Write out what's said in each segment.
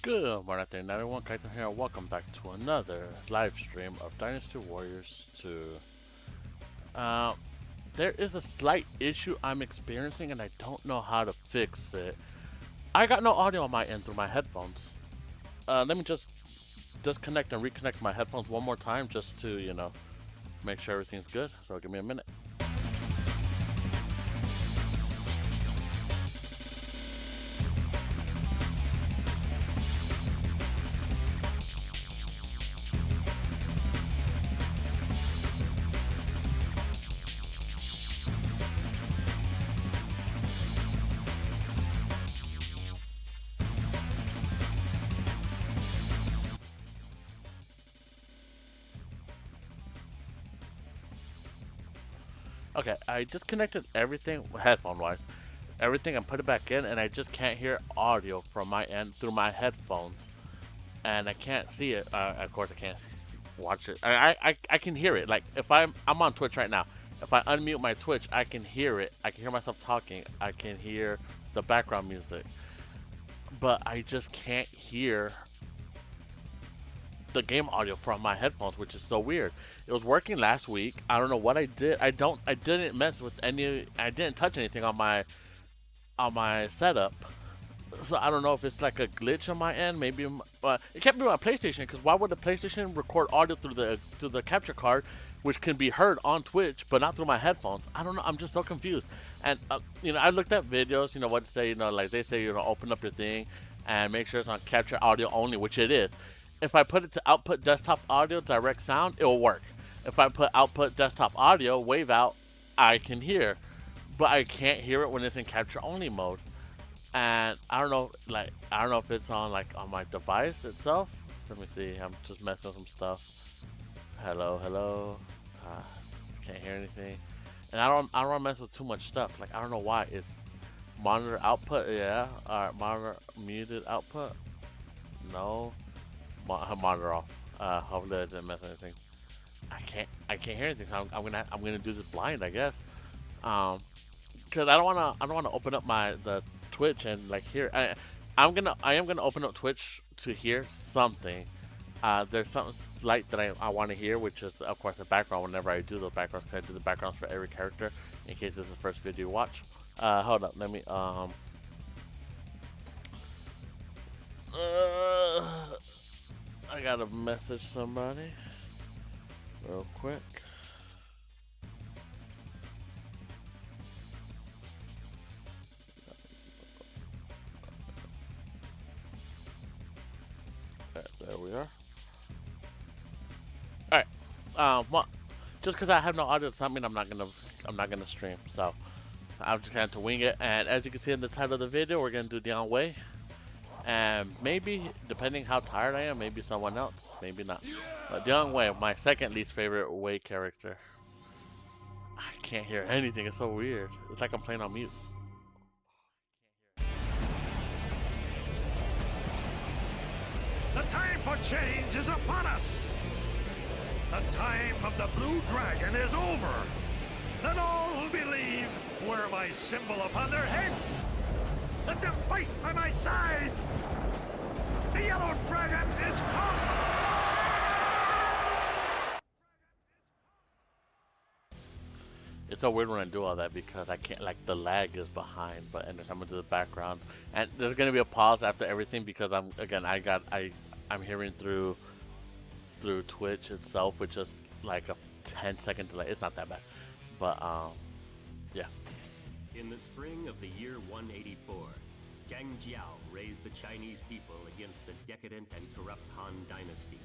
Good morning, out there, everyone. Kaiten here. Welcome back to another live stream of Dynasty Warriors 2. Uh, there is a slight issue I'm experiencing, and I don't know how to fix it. I got no audio on my end through my headphones. Let me just disconnect and reconnect my headphones one more time, just to make sure everything's good. So give me a minute. Okay, I disconnected everything headphone-wise, everything, and put it back in, and I just can't hear audio from my end through my headphones, and I can't see it. Of course, I can't watch it. I can hear it. Like if I'm on Twitch right now. If I unmute my Twitch, I can hear it. I can hear myself talking. I can hear the background music, but I just can't hear the game audio from my headphones, which is so weird. It was working last week. I don't know what I did. I didn't mess with any. I didn't touch anything on my setup. So I don't know if it's like a glitch on my end. Maybe it can't be my PlayStation, because why would the PlayStation record audio through the capture card, which can be heard on Twitch, but not through my headphones? I don't know. I'm just so confused. And I looked at videos. What to say. Like they say, open up your thing and make sure it's on capture audio only, which it is. If I put it to output desktop audio direct sound, it will work. If I put output desktop audio wave out, I can hear, but I can't hear it when it's in capture only mode. And I don't know, if it's on on my device itself. Let me see. I'm just messing with some stuff. Hello, hello. Can't hear anything. And I don't want to mess with too much stuff. Like I don't know why. It's monitor output. Yeah. All right. Monitor muted output. No. Monitor off. Hopefully I didn't mess anything. I can't hear anything. So I'm gonna do this blind, I guess. Cause I don't wanna open up the Twitch and hear. I am gonna open up Twitch to hear something. There's something slight that I want to hear, which is of course the background. Whenever I do those backgrounds, cause I do the backgrounds for every character in case this is the first video you watch. Hold up, let me I gotta message somebody real quick. There we are. All right. Well, just because I have no audio does not mean I'm not gonna stream. So I'm just gonna have to wing it. And as you can see in the title of the video, we're gonna do Dian Way. And maybe, depending how tired I am, maybe someone else, maybe not. But Dian Wei, my second least favorite Wei character. I can't hear anything. It's so weird. It's like I'm playing on mute. The time for change is upon us. The time of the blue dragon is over. And all will believe wear my symbol upon their heads. Let them fight by my side. The yellow dragon is come. It's so weird when I do all that because I can't, the lag is behind, but and I'm into the background, and there's gonna be a pause after everything because I'm hearing through Twitch itself, which is like a 10-second delay. It's not that bad, but yeah. In the spring of the year 184, Zhang Jiao raised the Chinese people against the decadent and corrupt Han Dynasty.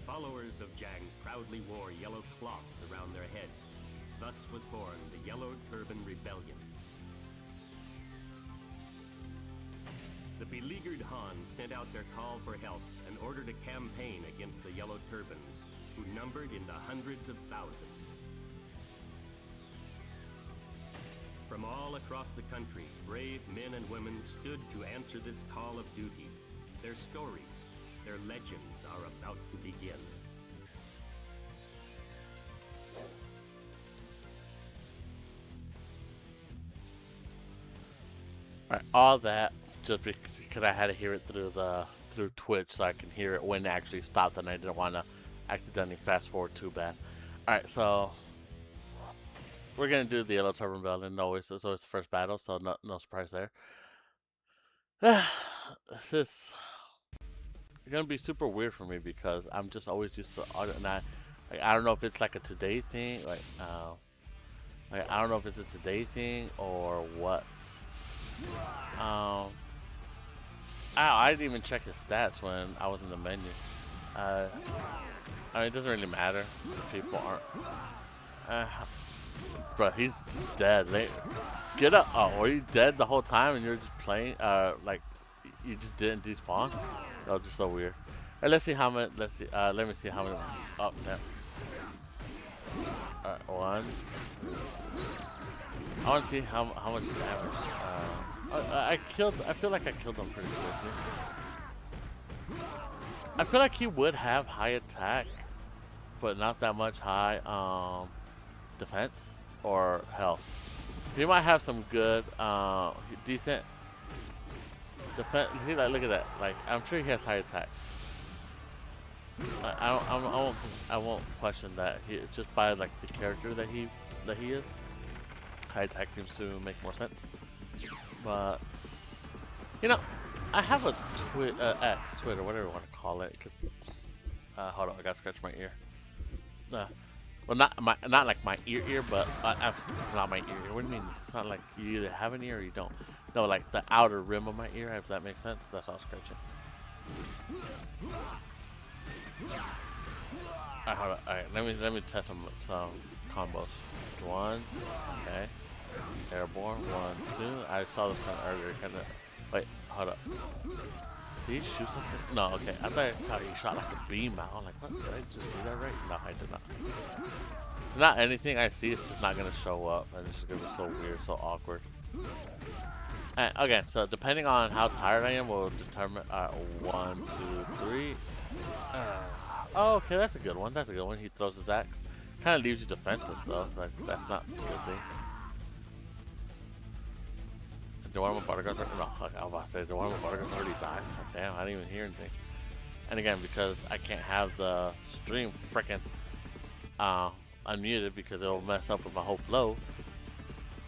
Followers of Zhang proudly wore yellow cloths around their heads. Thus was born the Yellow Turban Rebellion. The beleaguered Han sent out their call for help and ordered a campaign against the Yellow Turbans, who numbered in the hundreds of thousands. From all across the country, brave men and women stood to answer this call of duty. Their stories, their legends are about to begin. Right, all that just because I had to hear it through Twitch, so I can hear it when it actually stopped, and I didn't want to accidentally fast forward too bad. All right, so we're gonna do the Yellow Turban Rebellion. It's always the first battle, so no surprise there. This is gonna be super weird for me because I'm just always used to auto, and I don't know if it's like a today thing, like I don't know if it's a today thing or what. I didn't even check his stats when I was in the menu. I mean, it doesn't really matter. People aren't. Bro, he's just dead. Get up! Oh, were you dead the whole time and you're just playing? Like you just didn't despawn? That was just so weird. Alright, let's see how many. Let's see. Let me see how many. Oh, damn. Alright, one. I want to see how much damage. I feel like I killed him pretty quickly. I feel like he would have high attack, but not that much high defense or health. He might have some good, decent defense. See, like, look at that. Like, I'm sure he has high attack. I won't question that. It's just by like the character that he is. High attack seems to make more sense. But you know, I have a Twitter, whatever you want to call it. Cause hold on, I gotta scratch my ear. Well, not like my ear, but not my ear. What do you mean? It's not like you either have an ear or you don't. No, like the outer rim of my ear, if that makes sense. That's all scratching. Alright, hold on. Alright, let me test some combos. One, okay. Airborne, 1, 2. I saw this kind of earlier. Wait, hold up. Did he shoot something? No, okay. I thought I saw he shot like a beam out. I'm like, what? Did I just see that right? No, I did not. It's not anything I see. It's just not gonna show up, and it's just gonna be so weird, so awkward. And again, so depending on how tired I am, will determine. 1, 2, 3. Oh, okay, that's a good one. That's a good one. He throws his axe. Kind of leaves you defenseless though. Like that's not a good thing. Do one of my bodyguards? No, fuck, I was about to say, do one of my bodyguards already died? God damn, I didn't even hear anything. And again, because I can't have the stream freaking unmuted because it'll mess up with my whole flow,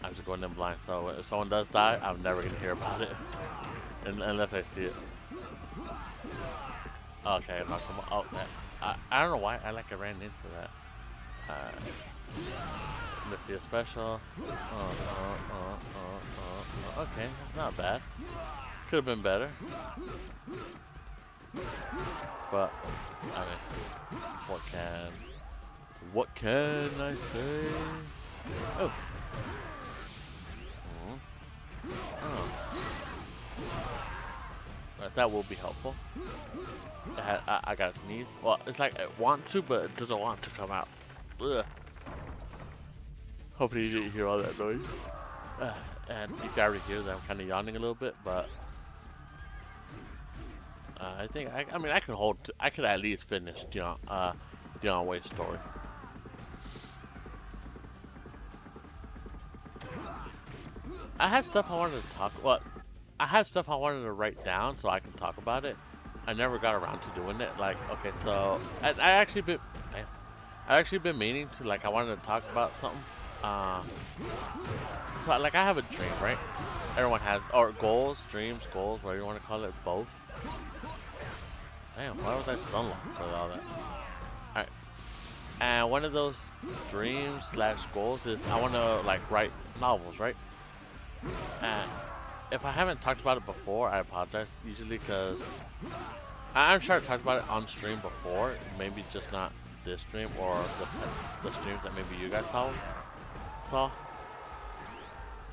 I'm just going in blind. So if someone does die, I'm never gonna hear about it unless I see it. Okay, no, come on. Oh, man. I don't know why I ran into that. Let's see a special. Okay, not bad. Could have been better. But I mean, what can I say? Oh. That will be helpful. I gotta sneeze. Well, it's like I want to, but it doesn't want to come out. Ugh. Hopefully you didn't hear all that noise. And you can already hear that I'm kind of yawning a little bit, but I think I mean I could at least finish Dian Wei's story. I had stuff I wanted to talk. Well, I had stuff I wanted to write down so I can talk about it. I never got around to doing it. Like, okay, so I actually been meaning to, like, I wanted to talk about something. So like I have a dream, right? Everyone has, or goals, dreams, goals, whatever you want to call it, both. Damn, why was I stun locked for all that? Alright. And one of those dreams / goals is I want to like write novels, right? And if I haven't talked about it before, I apologize. Usually because I'm sure I talked about it on stream before. Maybe just not this stream or the streams that maybe you guys saw.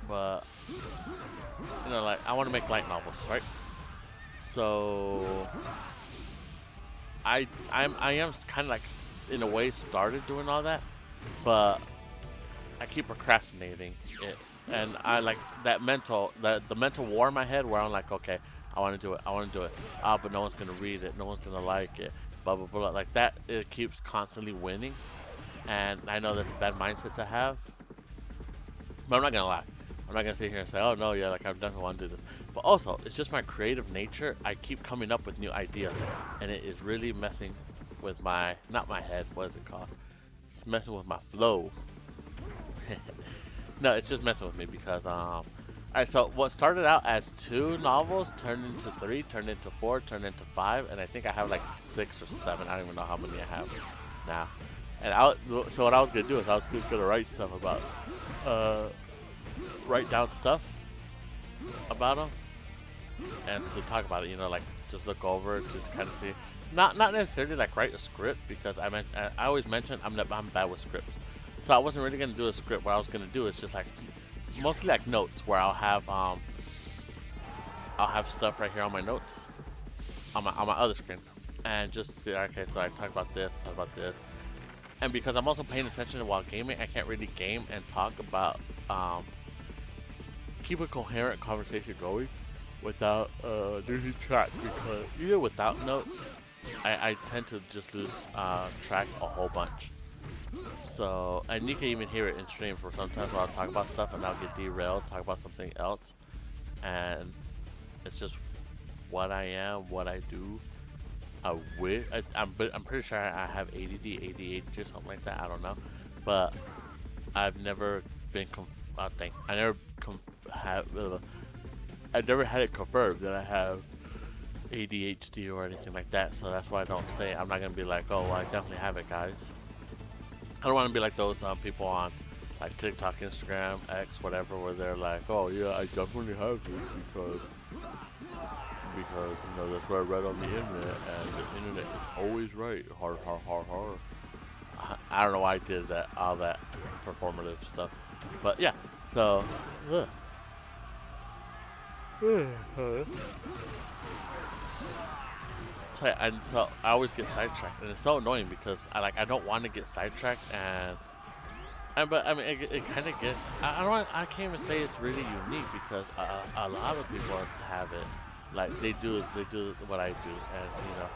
But you know, like I want to make light novels, right? So I am kind of like in a way started doing all that, but I keep procrastinating it, and I like that the mental war in my head where I'm like, okay, I want to do it, but no one's gonna read it, no one's gonna like it, blah blah blah, like that. It keeps constantly winning, and I know that's a bad mindset to have, but I'm not gonna lie. I'm not gonna sit here and say, oh no, yeah, like I definitely want to do this. But also, it's just my creative nature. I keep coming up with new ideas, and it is really messing with my, not my head, what is it called? It's messing with my flow. No, it's just messing with me because alright, so what started out as 2 novels turned into 3, turned into 4, turned into 5, and I think I have like 6 or 7. I don't even know how many I have now. And so what I was gonna do is I was just gonna write stuff about, write down stuff about them, and to talk about it. You know, like just look over it, just kind of see. Not necessarily like write a script because I always mention I'm bad with scripts. So I wasn't really gonna do a script. What I was gonna do is just like mostly like notes where I'll have stuff right here on my notes on my other screen, and just see, okay, so I talk about this, and because I'm also paying attention while gaming, I can't really game and talk about keep a coherent conversation going without losing track, because even without notes I tend to just lose track a whole bunch. So, and you can even hear it in stream for sometimes when I'll talk about stuff and I'll get derailed, talk about something else, and it's just what I am, what I do. I'm pretty sure I have ADD, ADHD or something like that. I don't know, but I've never been I never had it confirmed that I have ADHD or anything like that. So that's why I don't say it. I'm not gonna be like, oh, well, I definitely have it, guys. I don't want to be like those people on like TikTok, Instagram, X, whatever, where they're like, oh yeah, I definitely have this because you know that's what I read on the internet, and the internet is always right. Har har har har. I don't know why I did that, all that performative stuff, but yeah. So, so I always get sidetracked, and it's so annoying because I don't want to get sidetracked, but I mean it kind of gets. I can't even say it's really unique because a lot of people have it. Like they do what I do, and you know,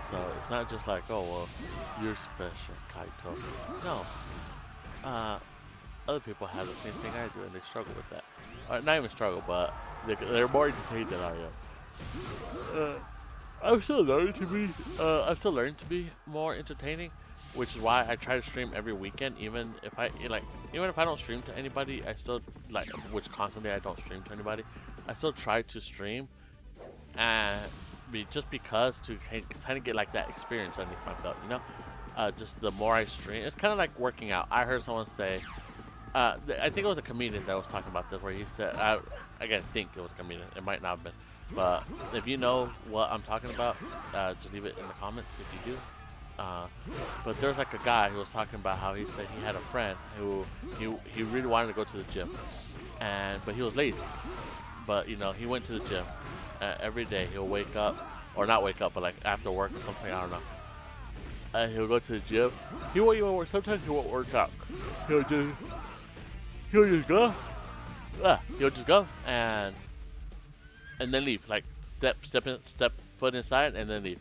so it's not just like, oh well, you're special, Kaito. No, other people have the same thing I do, and they struggle with that. Or not even struggle, but they're more entertained than I am. I'm still learning to be more entertaining, which is why I try to stream every weekend. Even if I don't stream to anybody, I still which constantly I don't stream to anybody. I still try to stream, and just because to kind of get like that experience underneath my belt, you know. Just the more I stream, it's kind of like working out. I heard someone say, I think it was a comedian that was talking about this, where he said, again, think it was a comedian. It might not have been. But if you know what I'm talking about, just leave it in the comments if you do. But there's like a guy who was talking about how he said he had a friend who he really wanted to go to the gym, but he was lazy. But you know, he went to the gym every day. He'll wake up, or not wake up, but like after work or something. I don't know. He'll go to the gym. He won't even work. Sometimes he won't work out. He'll just go. He'll just go and then leave, like step foot inside and then leave.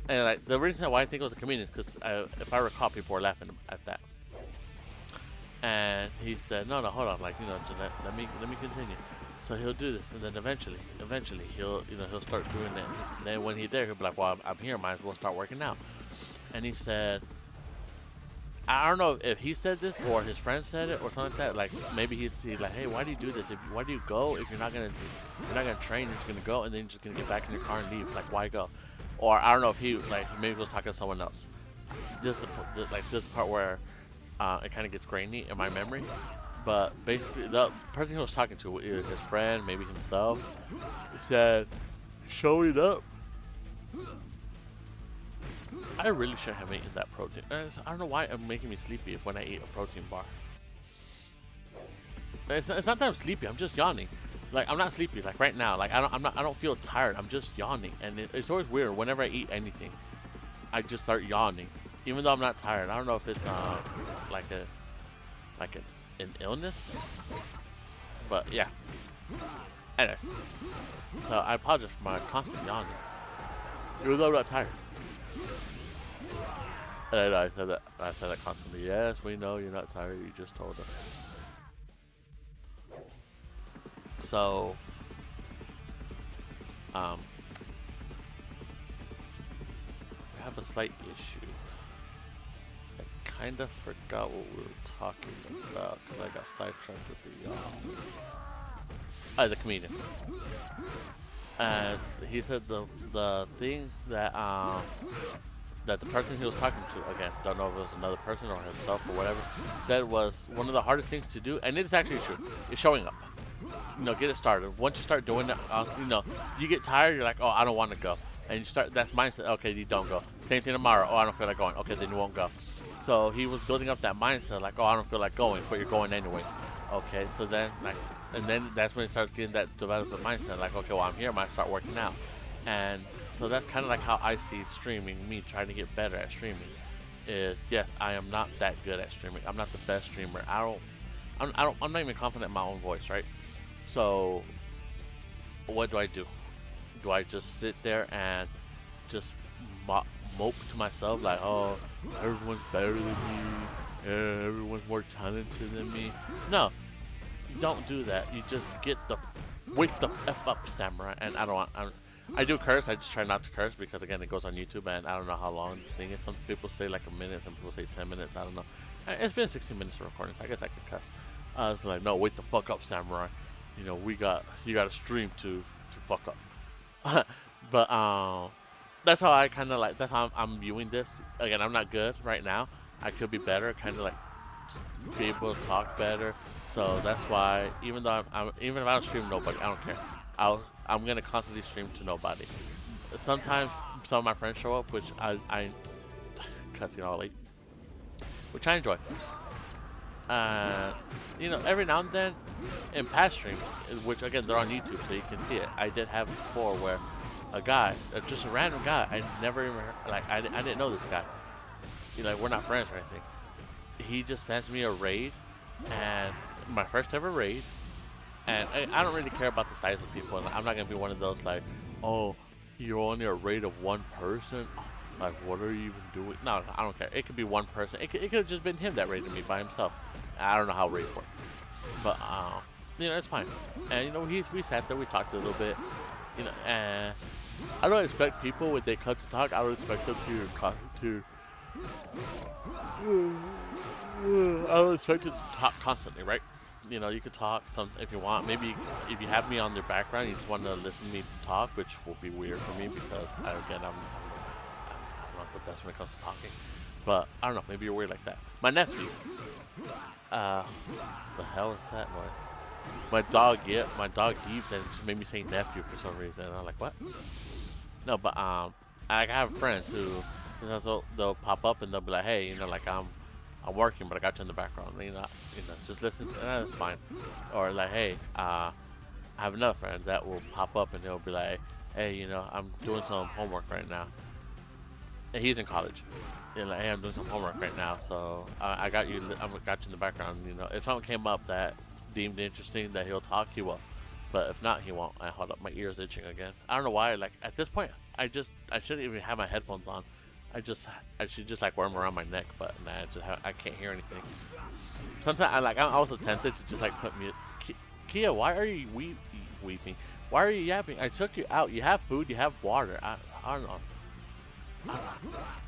And like the reason why I think it was a comedian is because if I recall, people were laughing at that. And he said, no, hold on, like, you know, just let me continue. So he'll do this, and then eventually he'll start doing it. And then when he's there, he'll be like, well, I'm here, might as well start working out. And he said, I don't know if he said this or his friend said it or something like that. Like maybe he's like, hey, why do you do this? Why do you go if you're not gonna train? You're just gonna go and then you're just gonna get back in your car and leave. Like, why go? Or I don't know if he maybe was talking to someone else. This is the part where it kind of gets grainy in my memory. But basically, the person he was talking to, either his friend, maybe himself, said, showing up. I really shouldn't have eaten that protein. I don't know why it's making me sleepy when I eat a protein bar. It's not that I'm sleepy. I'm just yawning. Like, I'm not sleepy. Like right now. Like I don't feel tired. I'm just yawning, and it's always weird. Whenever I eat anything, I just start yawning, even though I'm not tired. I don't know if it's an illness, but yeah. Anyway, so I apologize for my constant yawning, even though I'm not tired. And I said that constantly. Yes, we know you're not tired. You just told us. So, um, we have a slight issue. I kind of forgot what we were talking about because I got sidetracked with the comedian. And he said the thing that that the person he was talking to, again, don't know if it was another person or himself or whatever, said was one of the hardest things to do, and it's actually true, is showing up. Get it started. Once you start doing it, you get tired, you're like, oh, I don't want to go. And you start, that's mindset, okay, you don't go. Same thing tomorrow, oh, I don't feel like going. Okay, then you won't go. So he was building up that mindset, like, oh, I don't feel like going, but you're going anyway. Okay, so then, and then that's when he starts getting that development mindset, like, okay, well, I'm here, I might start working out. And so that's kind of like how I see streaming, me trying to get better at streaming, is, yes, I am not that good at streaming. I'm not the best streamer. I'm not even confident in my own voice, right? So, what do? Do I just sit there and just mope to myself like, oh, everyone's better than me, everyone's more talented than me? No, you don't do that. You just get the wake the f up, samurai. And I do curse. I just try not to curse because, again, it goes on YouTube, and I don't know how long the thing is. Some people say like a minute, some people say 10 minutes. I don't know. It's been 16 minutes of recording, so I guess I could cuss. It's like, no, wake the fuck up, samurai. You got a stream to fuck up. But that's how I kind of like. That's how I'm viewing this. Again, I'm not good right now. I could be better. Kind of like be able to talk better. So that's why, even though even if I don't stream to nobody, I don't care. I'm gonna constantly stream to nobody. Sometimes some of my friends show up, which I cussing all late, which I enjoy. Every now and then in past streams, which again they're on YouTube, so you can see it. I did have before where a guy, just a random guy, I never even heard, I didn't know this guy. We're not friends or anything. He just sends me a raid, and my first ever raid. And I don't really care about the size of people. And I'm not gonna be one of those like, oh, you're only a raid of one person. Like, what are you even doing? No, I don't care. It could be one person. It could have just been him that raided me by himself. I don't know how raids work, but it's fine. And we sat there, we talked a little bit. And I don't expect people when they come to talk. I don't expect them to. I don't expect them to talk constantly, right? You could talk some if you want. Maybe if you have me on their background, you just want to listen to me talk, which will be weird for me because I'm not the best when it comes to talking. But I don't know. Maybe you're weird like that. My nephew. The hell is that noise? My dog heaved and just made me say nephew for some reason. And I'm like, what? No, but I have friends who sometimes they'll pop up and they'll be like, hey, I'm working, but I got you in the background. Just listen. That's fine. Or like, hey, I have another friend that will pop up and he'll be like, hey, I'm doing some homework right now. And he's in college. Like, hey, I'm doing some homework right now, so I got you. I got you in the background. If something came up that deemed interesting, that he'll talk, he will. But if not, he won't. I hold up, my ears itching again. I don't know why. Like at this point, I shouldn't even have my headphones on. I should just like wear them around my neck, but nah, I can't hear anything. Sometimes I'm also tempted to just like put mute. Kia, why are you weeping? Why are you yapping? I took you out. You have food. You have water. I don't know.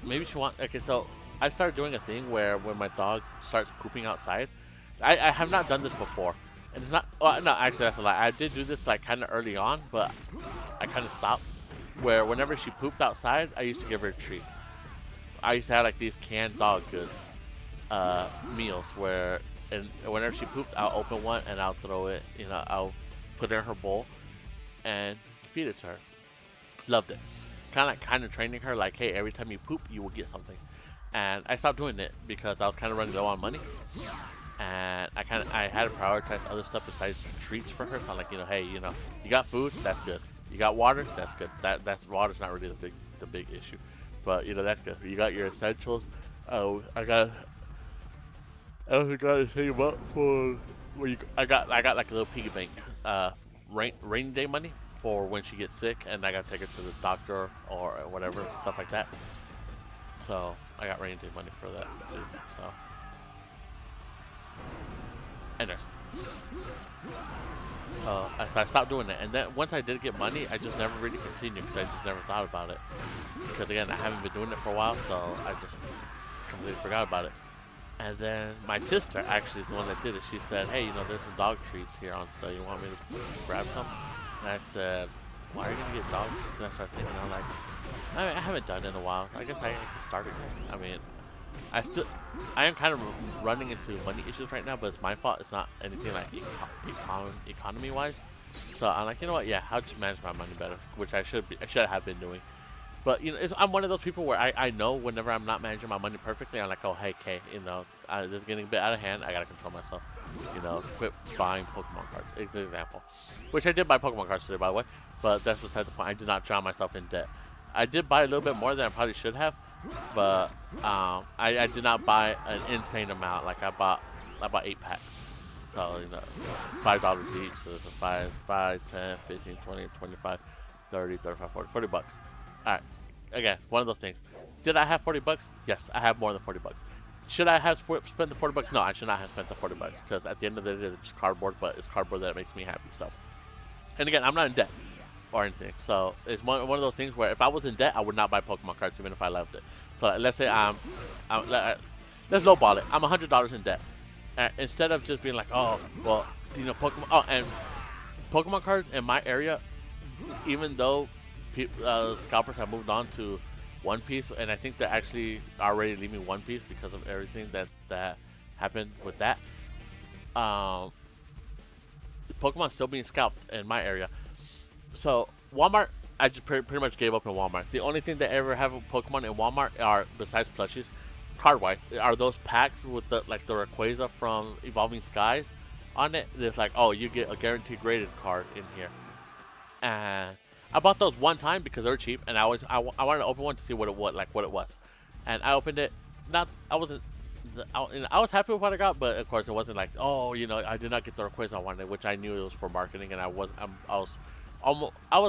Maybe she wants. Okay, so I started doing a thing where when my dog starts pooping outside, I have not done this before, and it's not. Well, no, actually that's a lie. I did do this like kind of early on, but I kind of stopped. Where whenever she pooped outside, I used to give her a treat. I used to have like these canned dog goods meals where, and whenever she pooped, I'll open one and I'll throw it. I'll put it in her bowl and feed it to her. Loved it. Kind of training her like, hey, every time you poop, you will get something. And I stopped doing it because I was kind of running low on money, and I had to prioritize other stuff besides treats for her. So I'm like, hey, you got food, that's good. You got water, that's good. That's water's not really the big issue, but that's good. You got your essentials. Oh, I also got to save up for I got like a little piggy bank, rainy day money for when she gets sick and I gotta take her to the doctor or whatever, stuff like that. So I got rainy day money for that too. So, anyways, So I stopped doing it. And then once I did get money, I just never really continued because I just never thought about it. Because again, I haven't been doing it for a while, so I just completely forgot about it. And then my sister actually is the one that did it. She said, "Hey, there's some dog treats here on sale. You want me to grab some?" And I said, "Why are you gonna get dog treats?" And I started thinking, I'm like, I haven't done it in a while, so I guess I can start again. I mean, I am kind of running into money issues right now, but it's my fault. It's not anything like economy wise. So I'm like, you know what? Yeah, I'll just manage my money better, which I should have been doing. But I'm one of those people where I know whenever I'm not managing my money perfectly, I'm like, oh hey, Kay, this is getting a bit out of hand. I gotta control myself. Quit buying Pokemon cards. It's an example, which I did buy Pokemon cards today, by the way. But that's beside the point. I did not drown myself in debt. I did buy a little bit more than I probably should have, but I did not buy an insane amount. Like I bought 8 packs, so $5 each. So it's a 5, 10, 15, 20, 25, 30, 35, 40 bucks. All right. Again, one of those things. Did I have 40 bucks? Yes, I have more than 40 bucks. Should I have spent the 40 bucks? No, I should not have spent the 40 bucks because at the end of the day, it's just cardboard, but it's cardboard that makes me happy. So, and again, I'm not in debt or anything. So it's one of those things where if I was in debt, I would not buy Pokemon cards even if I loved it. So let's say let's lowball it. I'm $100 in debt. Instead of just being like, oh, well, Pokemon. Oh, and Pokemon cards in my area, even though scalpers have moved on to One Piece, and I think they're actually already leaving One Piece because of everything that happened with that. Pokemon's still being scalped in my area. So Walmart, I just pretty much gave up in Walmart. The only thing that ever have a Pokemon in Walmart are, besides plushies, card-wise, are those packs with the Rayquaza from Evolving Skies on it. It's like, oh, you get a guaranteed graded card in here, and I bought those one time because they were cheap, and I wanted to open one to see what it was, and I opened it. I was happy with what I got, but of course it wasn't like, oh, I did not get the Rayquaza I wanted, which I knew it was for marketing, and I was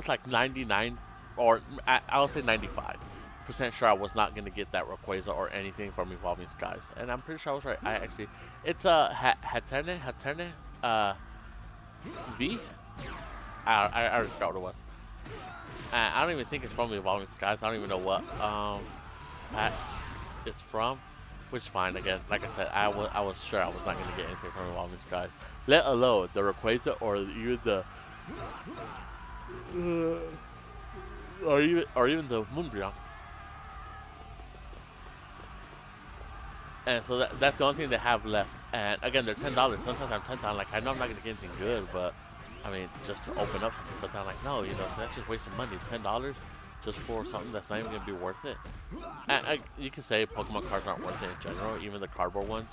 like 99, or I would say 95% sure I was not gonna get that Rayquaza or anything from Evolving Skies, and I'm pretty sure I was right. It's a Hatene V. I already forgot what it was. I don't even think it's from the Evolving Skies. I don't even know what pack it's from, which is fine. Again, like I said, I was sure I was not going to get anything from Evolving Skies, let alone the Rayquaza or even the or even the Moonbreon. And so that's the only thing they have left. And again, they're $10. Sometimes I'm $10. Like I know I'm not going to get anything good, but I mean, just to open up something, but I'm like, no, that's just wasting money. $10 just for something that's not even gonna be worth it. And you can say Pokemon cards aren't worth it in general, even the cardboard ones.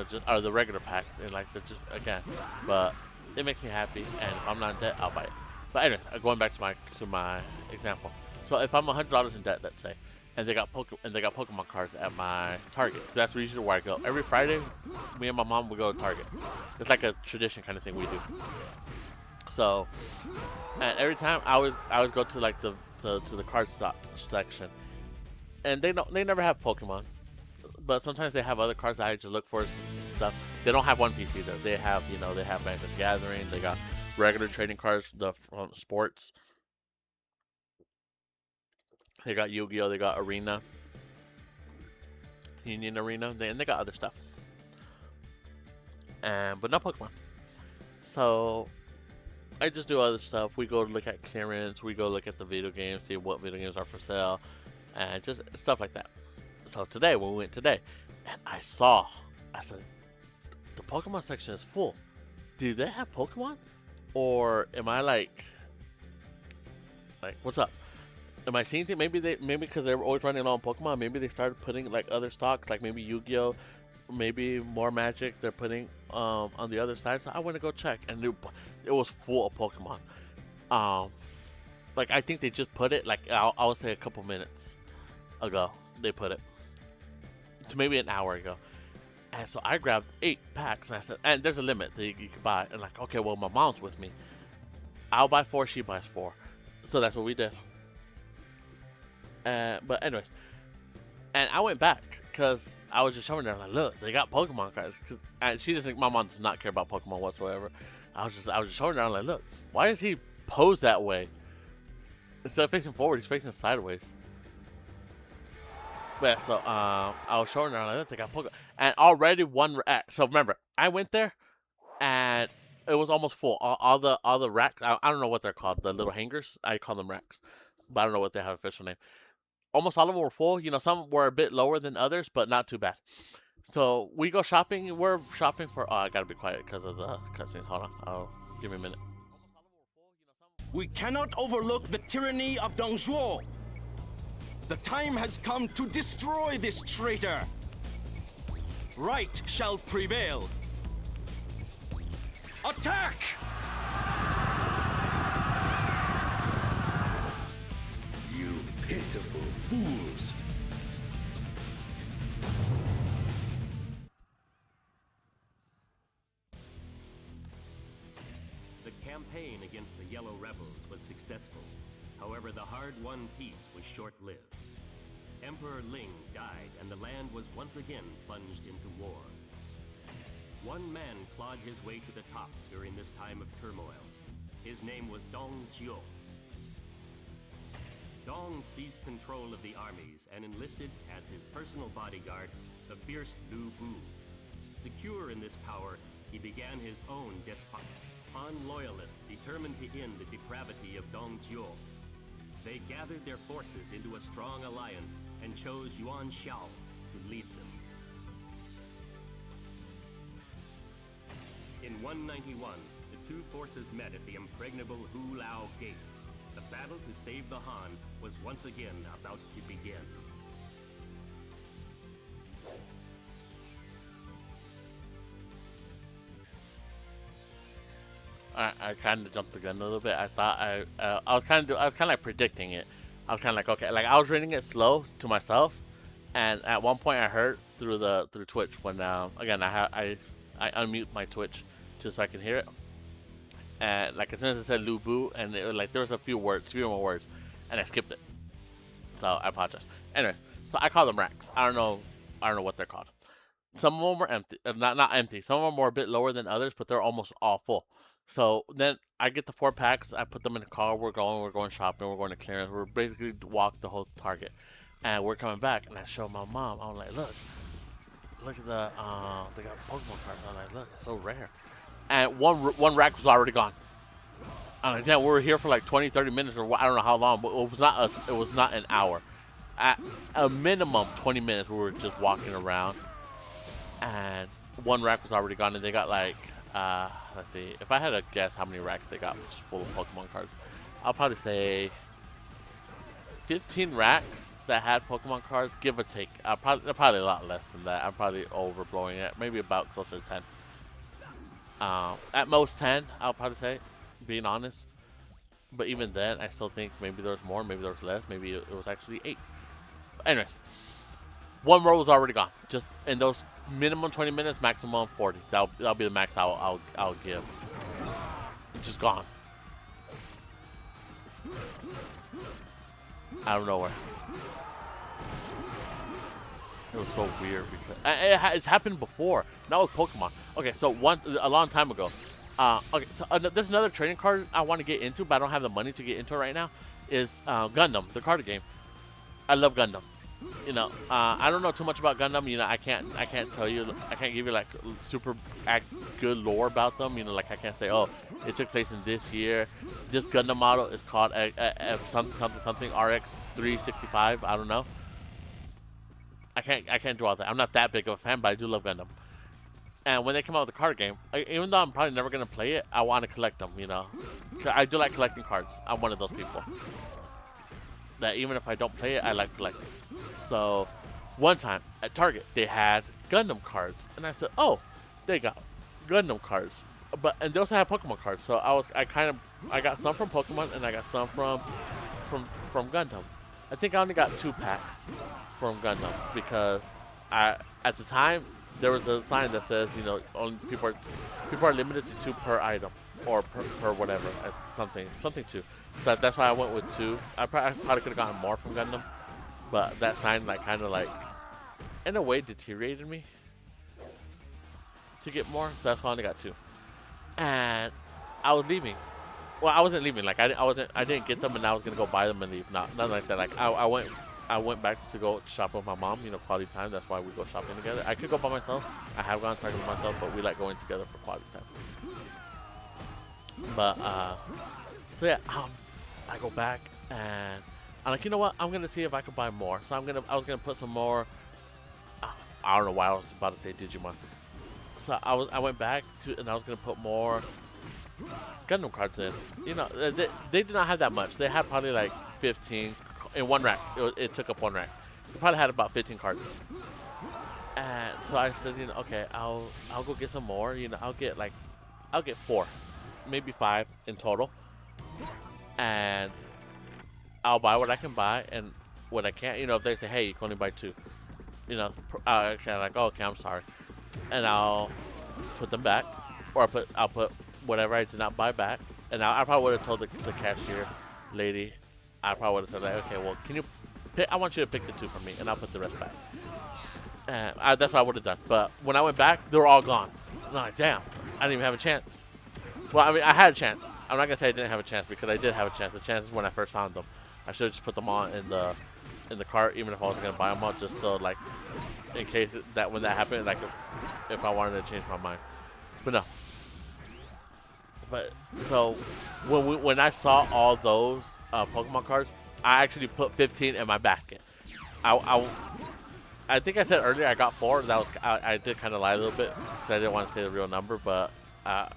Just are the regular packs, and like they're just again. But it makes me happy, and if I'm not in debt, I'll buy it. But anyways, going back to my example. So if I'm $100 in debt, let's say, and they got Pokemon cards at my Target, because that's usually where I go. Every Friday, me and my mom would go to Target. It's like a tradition kind of thing we do. So, and every time I always go to like the card stock section, and they never have Pokemon, but sometimes they have other cards that I just look for stuff. They don't have One Piece either. They have they have Magic the Gathering. They got regular trading cards, the sports. They got Yu-Gi-Oh! They got Arena, Union Arena, and they got other stuff. But not Pokemon. So I just do other stuff. We go look at clearance. We go look at the video games, see what video games are for sale, and just stuff like that. So today, when we went today, and I said, the Pokemon section is full. Do they have Pokemon? Or am I like, what's up? Am I seeing things? Maybe because they were always running low on Pokemon, maybe they started putting like other stocks, like maybe Yu-Gi-Oh, maybe more Magic they're putting on the other side. So I went to go check, and it was full of Pokemon. Like I think they just put it, like I would say a couple minutes ago they put it, to maybe an hour ago. And so I grabbed 8 packs, and I said, and there's a limit that you can buy. And like, okay, well my mom's with me, I'll buy 4, she buys 4, so that's what we did. But anyways, and I went back because I was just showing her, like, look, they got Pokemon cards. And she doesn't. My mom does not care about Pokemon whatsoever. I was just showing her. I'm like, look, why is he posed that way? Instead of facing forward, he's facing sideways. But yeah, so I was showing her. I'm like, I think I Pokemon, and already one. So remember, I went there, and it was almost full. All the racks. I don't know what they're called. The little hangers. I call them racks, but I don't know what they have official name. Almost all of them were full. You know, some were a bit lower than others, but not too bad. So we go shopping. We're shopping for. Oh, I gotta be quiet because of the cutscenes. Hold on. Oh, give me a minute. We cannot overlook the tyranny of Dong Zhuo. The time has come to destroy this traitor. Right shall prevail. Attack! You pitiful fools. The campaign against the Yellow Rebels was successful. However, the hard-won peace was short-lived. Emperor Ling died, and the land was once again plunged into war. One man clawed his way to the top during this time of turmoil. His name was Dong Zhuo. Dong seized control of the armies and enlisted as his personal bodyguard the fierce Lu Bu. Secure in this power, he began his own despotism. Han loyalists determined to end the depravity of Dong Zhuo. They gathered their forces into a strong alliance and chose Yuan Shao to lead them. In 191, the two forces met at the impregnable Hu Lao Gate. The battle to save the Han was once again about to begin. I kind of jumped the gun a little bit. I thought I was kind of like predicting it. I was kind of like, okay, like I was reading it slow to myself, and at one point I heard through Twitch when again I unmute my Twitch just so I can hear it, and like as soon as it said Lu Bu, and it was like there was a few more words, and I skipped it. So I apologize. Anyways, so I call them racks. I don't know what they're called. Some of them were empty, not empty. Some of them were a bit lower than others, but they're almost all full. So then I get the 4 packs. I put them in the car. We're going shopping. We're going to clearance. We're basically walk the whole Target, and we're coming back. And I show my mom. I'm like, look at the they got Pokemon cards. I'm like, look, it's so rare. And one rack was already gone. I'm like, damn, we were here for like 20, 30 minutes or I don't know how long, but it was not an hour. At a minimum 20 minutes, we were just walking around, and one rack was already gone, and they got like. Let's see. If I had to guess how many racks they got just full of Pokemon cards, I'll probably say 15 racks that had Pokemon cards, give or take. Probably a lot less than that. I'm probably overblowing it. Maybe about closer to 10. At most 10, I'll probably say, being honest. But even then, I still think maybe there was more, maybe there was less, maybe it was actually 8. Anyways, one row was already gone. Just in those minimum 20 minutes, maximum 40. That'll be the max I'll give. It's just gone. Out of nowhere. It was so weird because it's happened before. Not with Pokemon. Okay, so a long time ago. Okay, so there's another trading card I want to get into, but I don't have the money to get into it right now. Is Gundam, the card game. I love Gundam. You know, I don't know too much about Gundam. You know, I can't tell you. I can't give you like super good lore about them. You know, like I can't say, oh, it took place in this year. This Gundam model is called something RX 365. I don't know. I can't do all that. I'm not that big of a fan, but I do love Gundam. And when they come out with the card game, even though I'm probably never gonna play it, I want to collect them. You know, I do like collecting cards. I'm one of those people that even if I don't play it, I like collecting. So one time at Target, they had Gundam cards, and I said, "Oh, they got Gundam cards." And they also have Pokemon cards. So I got some from Pokemon, and I got some from Gundam. I think I only got 2 packs from Gundam because at the time there was a sign that says, you know, only people are limited to 2 per item or per whatever, something 2. So that's why I went with 2. I probably could have gotten more from Gundam, but that sign like kind of like in a way deteriorated me to get more. So that's why I only got 2. And I was leaving. Well, I wasn't leaving. Like I didn't get them, and I was gonna go buy them and leave. Nothing like that. Like I went back to go shop with my mom. You know, quality time. That's why we go shopping together. I could go by myself. I have gone Target by myself, but we like going together for quality time. But so yeah, I go back and I'm like, you know what? I'm gonna see if I can buy more. So I was gonna put some more. I don't know why I was about to say Digimon. So I went back to and I was gonna put more Gundam cards in. You know, they did not have that much. They had probably like 15 in one rack. It took up one rack. They probably had about 15 cards. And so I said, you know, okay, I'll go get some more. You know, I'll get 4, maybe 5 in total, and I'll buy what I can buy and what I can't. You know, if they say, hey, you can only buy 2, you know, I'm like, oh, okay, I'm sorry, and I'll put them back, or I'll put whatever I did not buy back, and I probably would have told the cashier lady, I probably would have said, like, okay, well, can you pick? I want you to pick the 2 for me, and I'll put the rest back. And that's what I would have done. But when I went back, they were all gone. I'm like, damn, I didn't even have a chance. Well, I mean, I had a chance. I'm not gonna say I didn't have a chance because I did have a chance. The chance is when I first found them. I should have just put them all in the cart, even if I wasn't gonna buy them all, just so like, in case that when that happened, like if I wanted to change my mind. But no. But so when I saw all those Pokemon cards, I actually put 15 in my basket. I think I said earlier I got 4. That was I did kind of lie a little bit because I didn't want to say the real number, but at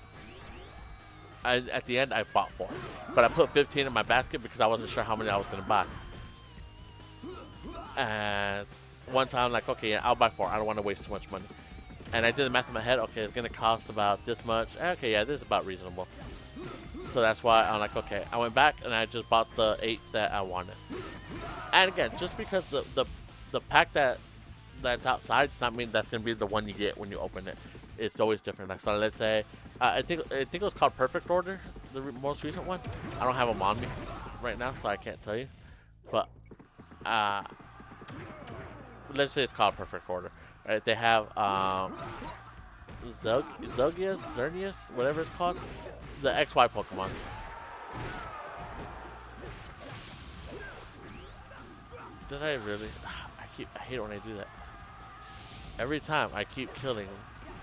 the end I bought 4. But I put 15 in my basket because I wasn't sure how many I was gonna buy. And one time I'm like, okay, yeah, I'll buy 4. I don't want to waste too much money. And I did the math in my head. Okay, it's gonna cost about this much. Okay, yeah, this is about reasonable. So that's why I'm like, okay. I went back and I just bought the 8 that I wanted. And again, just because the pack that's outside does not mean that's gonna be the one you get when you open it. It's always different. Like, so let's say I think it was called Perfect Order, the most recent one. I don't have them on me right now, so I can't tell you. But let's say it's called Perfect Order. Right? They have Xerneas, whatever it's called, the XY Pokemon. Did I really? I hate it when I do that. Every time I keep killing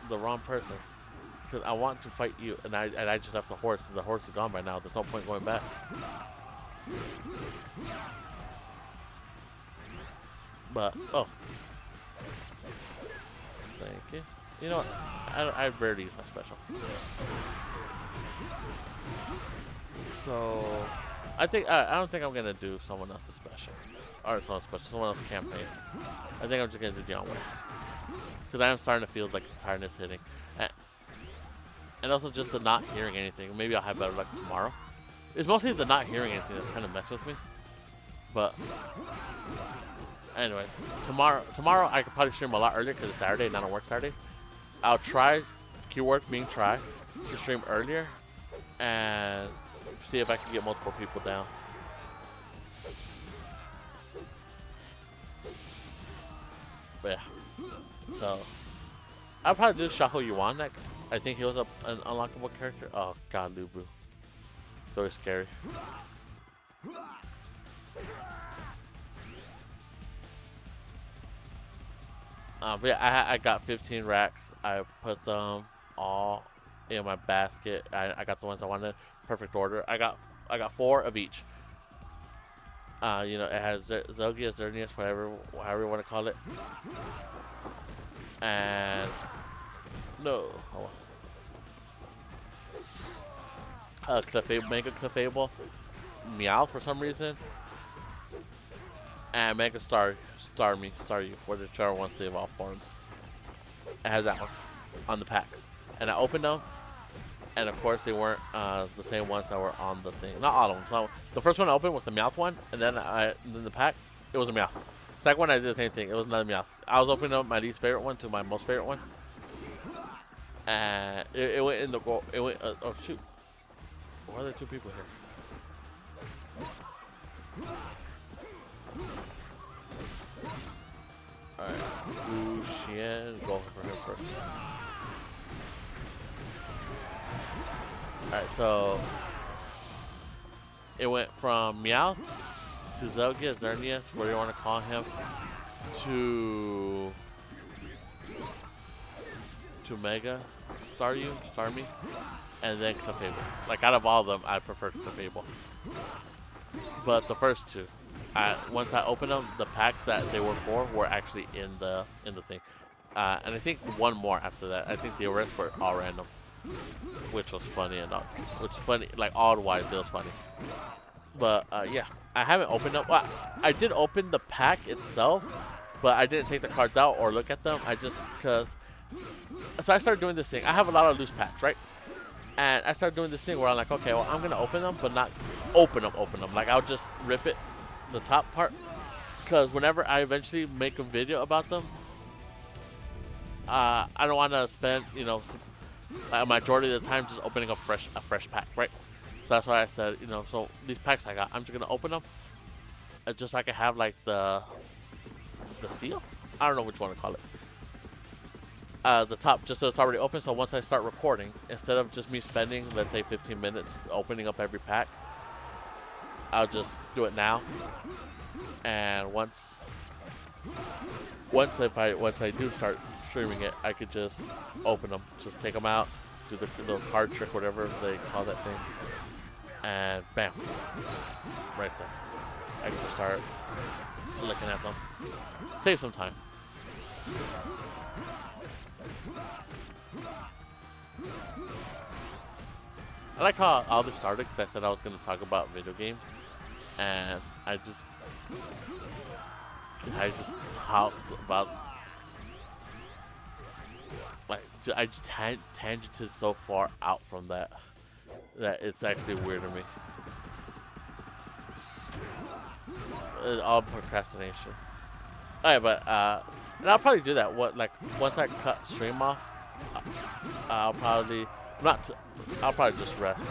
the wrong person because I want to fight you, and I just left the horse. And the horse is gone by now. There's no point going back. But oh, thank you. You know what? I rarely use my special. So I don't think I'm gonna do someone else's special. Or someone else's campaign. I think I'm just gonna do Dian wins. Because I am starting to feel like the tiredness hitting. And also just the not hearing anything. Maybe I'll have better luck tomorrow. It's mostly the not hearing anything that's kind of messed with me. But anyways, tomorrow I could probably stream a lot earlier because it's Saturday and I don't work Saturdays. I'll try, keyword being try, to stream earlier and see if I can get multiple people down. But yeah, so I'll probably do Shaho Yuan next. I think he was an unlockable character. Oh god, Lubu. It's always scary. But yeah, I got 15 racks. I put them all in my basket. I got the ones I wanted. Perfect order. I got 4 of each. You know, it has Zogia, Xerneas, however you want to call it. And no, Mega Clefable, Meow for some reason, and Mega Staryu, whichever ones they evolve forms. It has that one on the packs, and I opened them, and of course they weren't the same ones that were on the thing. Not all of them. So the first one I opened was the Meowth one, and then the pack it was a Meowth. Second one I did the same thing. It was another Meowth. I was opening up my least favorite one to my most favorite one, and it went in the goal. It went. Oh shoot! Why are there 2 people here? Alright, Lucian, go for him first. Alright, so it went from Meowth to Zelgia, Xerneas, whatever you want to call him, to Mega Starmie, and then Clefable. Like out of all of them, I prefer Clefable. But the first two, once I opened them, the packs that they were for were actually in the thing. And I think one more after that. I think the rest were all random, which was funny enough. Which was funny, like odd-wise, it was funny. But yeah, I haven't opened up. Well, I did open the pack itself, but I didn't take the cards out or look at them. So I started doing this thing. I have a lot of loose packs, right? And I started doing this thing where I'm like, okay, well, I'm gonna open them, but not open them. Like I'll just rip it, the top part, because whenever I eventually make a video about them, I don't want to spend, a majority of the time just opening up a fresh pack, right? So that's why I said, so these packs I got, I'm just gonna open them, just so I can have like the seal. I don't know which one to call it. The top, just so it's already open. So once I start recording, instead of just me spending, let's say 15 minutes opening up every pack, I'll just do it now. And once I do start streaming it, I could just open them, just take them out, do the little card trick, whatever they call that thing, and bam, right there. I can just start looking at them, save some time. I like how all this started because I said I was going to talk about video games, and I just talked about, like, I just tangented so far out from that it's actually weird to me. It's all procrastination. Alright, but and I'll probably do that. Once I cut stream off, I'll probably just rest.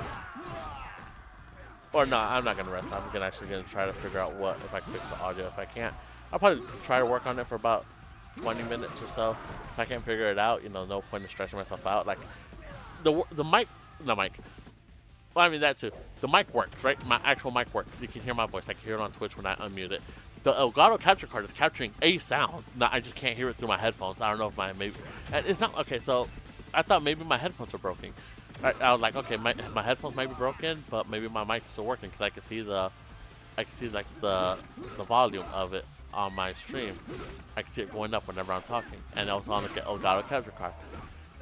Or no, I'm not gonna rest. I'm actually gonna try to figure out if I can fix the audio. If I can't, I'll probably try to work on it for about 20 minutes or so. If I can't figure it out, no point in stretching myself out. Like the mic. Well, I mean that too. The mic works, right? My actual mic works. You can hear my voice. I can hear it on Twitch when I unmute it. The Elgato capture card is capturing a sound. No, I just can't hear it through my headphones. I don't know if and it's not okay. So I thought maybe my headphones were broken. I was like, okay, my headphones might be broken, but maybe my mic is still working because I can see the volume of it on my stream. I can see it going up whenever I'm talking, and it was on the Elgato capture card.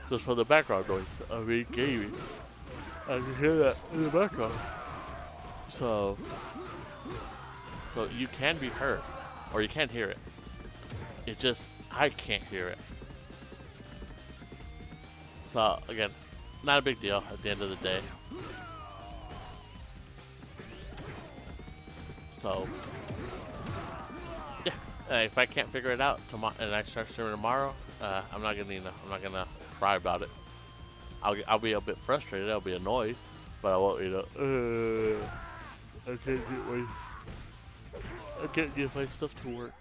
Just for the background noise of me gaming, I can hear that in the background. So you can be heard, or you can hear it. It just, I can't hear it. So again, not a big deal at the end of the day. So yeah, if I can't figure it out tomorrow and I start streaming tomorrow, I'm not gonna cry about it. I'll be a bit frustrated. I'll be annoyed, but I won't. I can't get my stuff to work,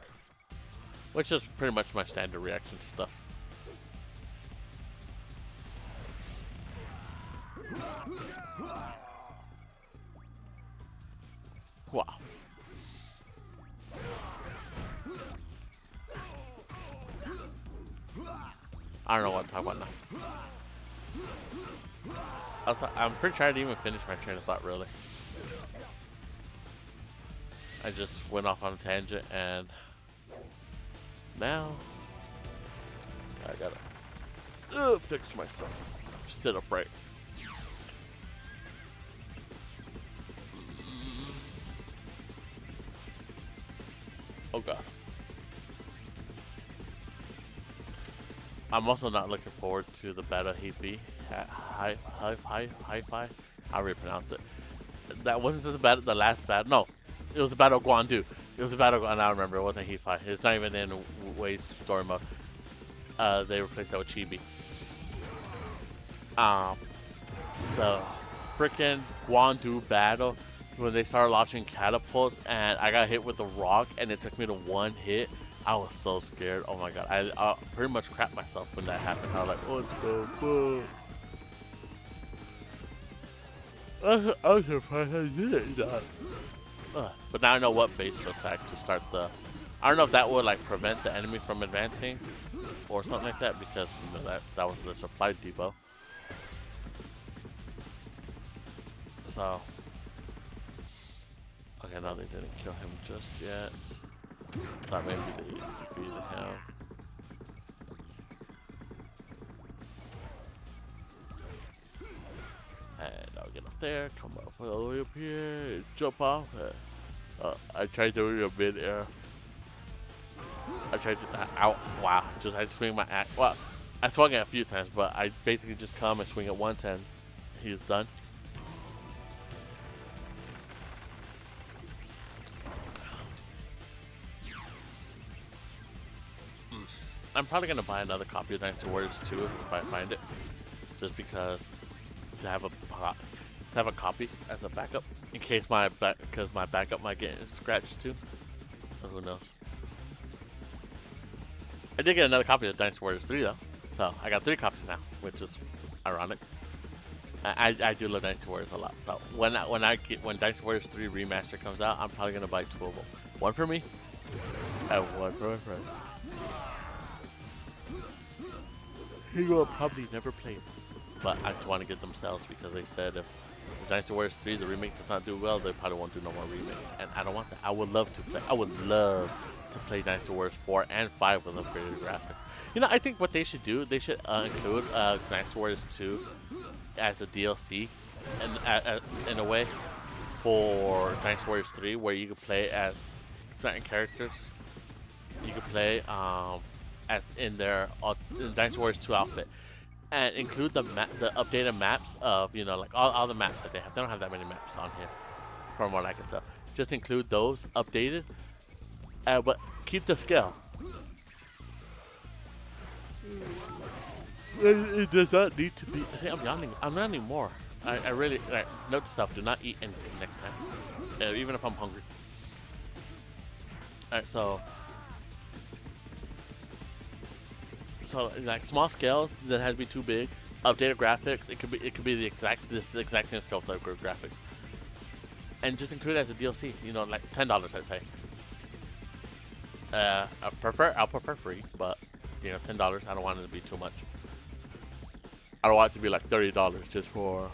which is pretty much my standard reaction to stuff. Wow. I don't know what to talk about now. I'm pretty sure I didn't even finish my train of thought, really. I just went off on a tangent, and now I gotta fix myself. Sit upright. Oh god. I'm also not looking forward to the battle Hi-Fi. How do you pronounce it? That wasn't the last battle. No, it was the battle of Guandu. It was the battle. I remember it wasn't Hi-Fi. It's not even in Way's story mode. They replaced that with Chibi. The freaking Guandu battle, when they started launching catapults and I got hit with the rock and it took me to one hit, I was so scared. Oh my god, I pretty much crapped myself when that happened. I was like, what the fuck? I was surprised I did it. But now I know what base to attack to start the. I don't know if that would like prevent the enemy from advancing or something like that because you know, that was the supply depot. So okay, no, they didn't kill him just yet. Thought maybe they defeated him. And I'll get up there, come up all the way up here, and jump off. I tried to do a mid-air. I tried to, out, wow, I swing my axe. Well, I swung it a few times, but I basically just come and swing it once and he's done. I'm probably gonna buy another copy of Dynasty Warriors 2 if I find it, just because to have a copy as a backup in case my backup might get scratched too. So who knows? I did get another copy of Dynasty Warriors 3 though, so I got 3 copies now, which is ironic. I do love Dynasty Warriors a lot, so when Dynasty Warriors 3 Remaster comes out, I'm probably gonna buy 2 of them. One for me, and one for my friend. He will probably never play it, but I just want to get them sales because they said if Dynasty Warriors 3 the remake does not do well, they probably won't do no more remakes, and I don't want that. I would love to play. I would love to play Dynasty Warriors 4 and 5 with upgraded graphics. You know, I think what they should do, they should include Dynasty Warriors 2 as a DLC, and in a way, for Dynasty Warriors 3, where you could play as certain characters. You could play as in their in Dynasty Warriors 2 outfit, and include the updated maps of, you know, like all the maps that they have. They don't have that many maps on here, from what I can tell. Just include those updated, but keep the scale. It does not need to be. See, I'm yawning. I'm not anymore. I really note to self: do not eat anything next time, even if I'm hungry. Alright, so like small scales that has to be too big. Updated graphics. It could be the exact same scale type graphics, and just include it as a DLC. You know, like $10, I'd say. I'll prefer free, but you know, $10. I don't want it to be too much. I don't want it to be like $30 just for.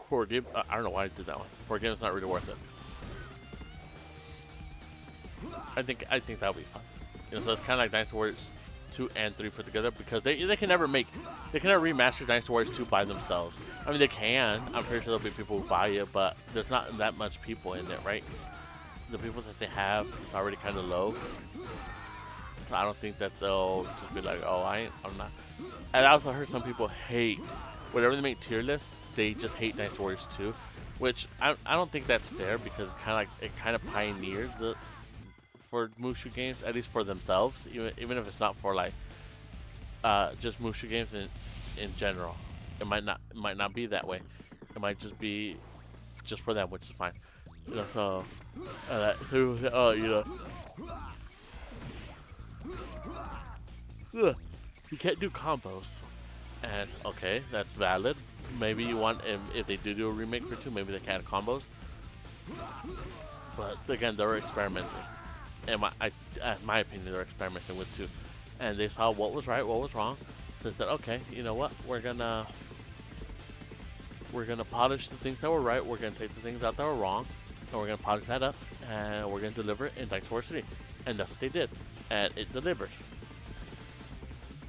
For a game, I don't know why I did that one. For a game, it's not really worth it. I think that would be fun. You know, so it's kind of like Dynasty Warriors 2 and 3 put together, because they can never remaster Dynasty Warriors 2 by themselves. I mean, they can. I'm pretty sure there'll be people who buy it, but there's not that much people in it, right? The people that they have is already kind of low, so I don't think that they'll just be like, oh, I'm not. And I also heard some people hate whenever they make tier lists, they just hate Dynasty Warriors 2, which I don't think that's fair, because it kind of pioneered for Musou games, at least for themselves, even if it's not for like just Musou games in general. It might not be that way. It might just be just for them, which is fine. You know, so you know, you can't do combos, and okay, that's valid. Maybe you want, if they do a remake for 2, maybe they can add combos. But again, they're experimenting. In my opinion, they're experimenting with 2, and they saw what was right, what was wrong. So they said, okay, you know what? We're gonna polish the things that were right. We're gonna take the things out that were wrong, and we're gonna polish that up, and we're gonna deliver it in Dynasty Warriors 3. And that's what they did, and it delivered.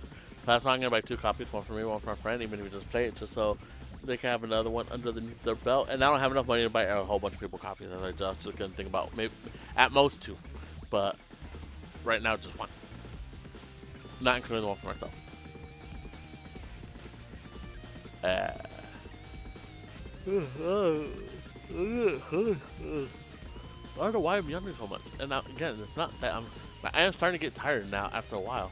So that's why I'm gonna buy 2 copies, one for me, one for my friend, even if we just play it, just so they can have another one underneath their belt. And I don't have enough money to buy a whole bunch of people copies. I just gonna think about maybe at most 2, but right now just 1, not including the one for myself. I don't know why I'm yawning so much. And now, again, it's not that I am starting to get tired now after a while.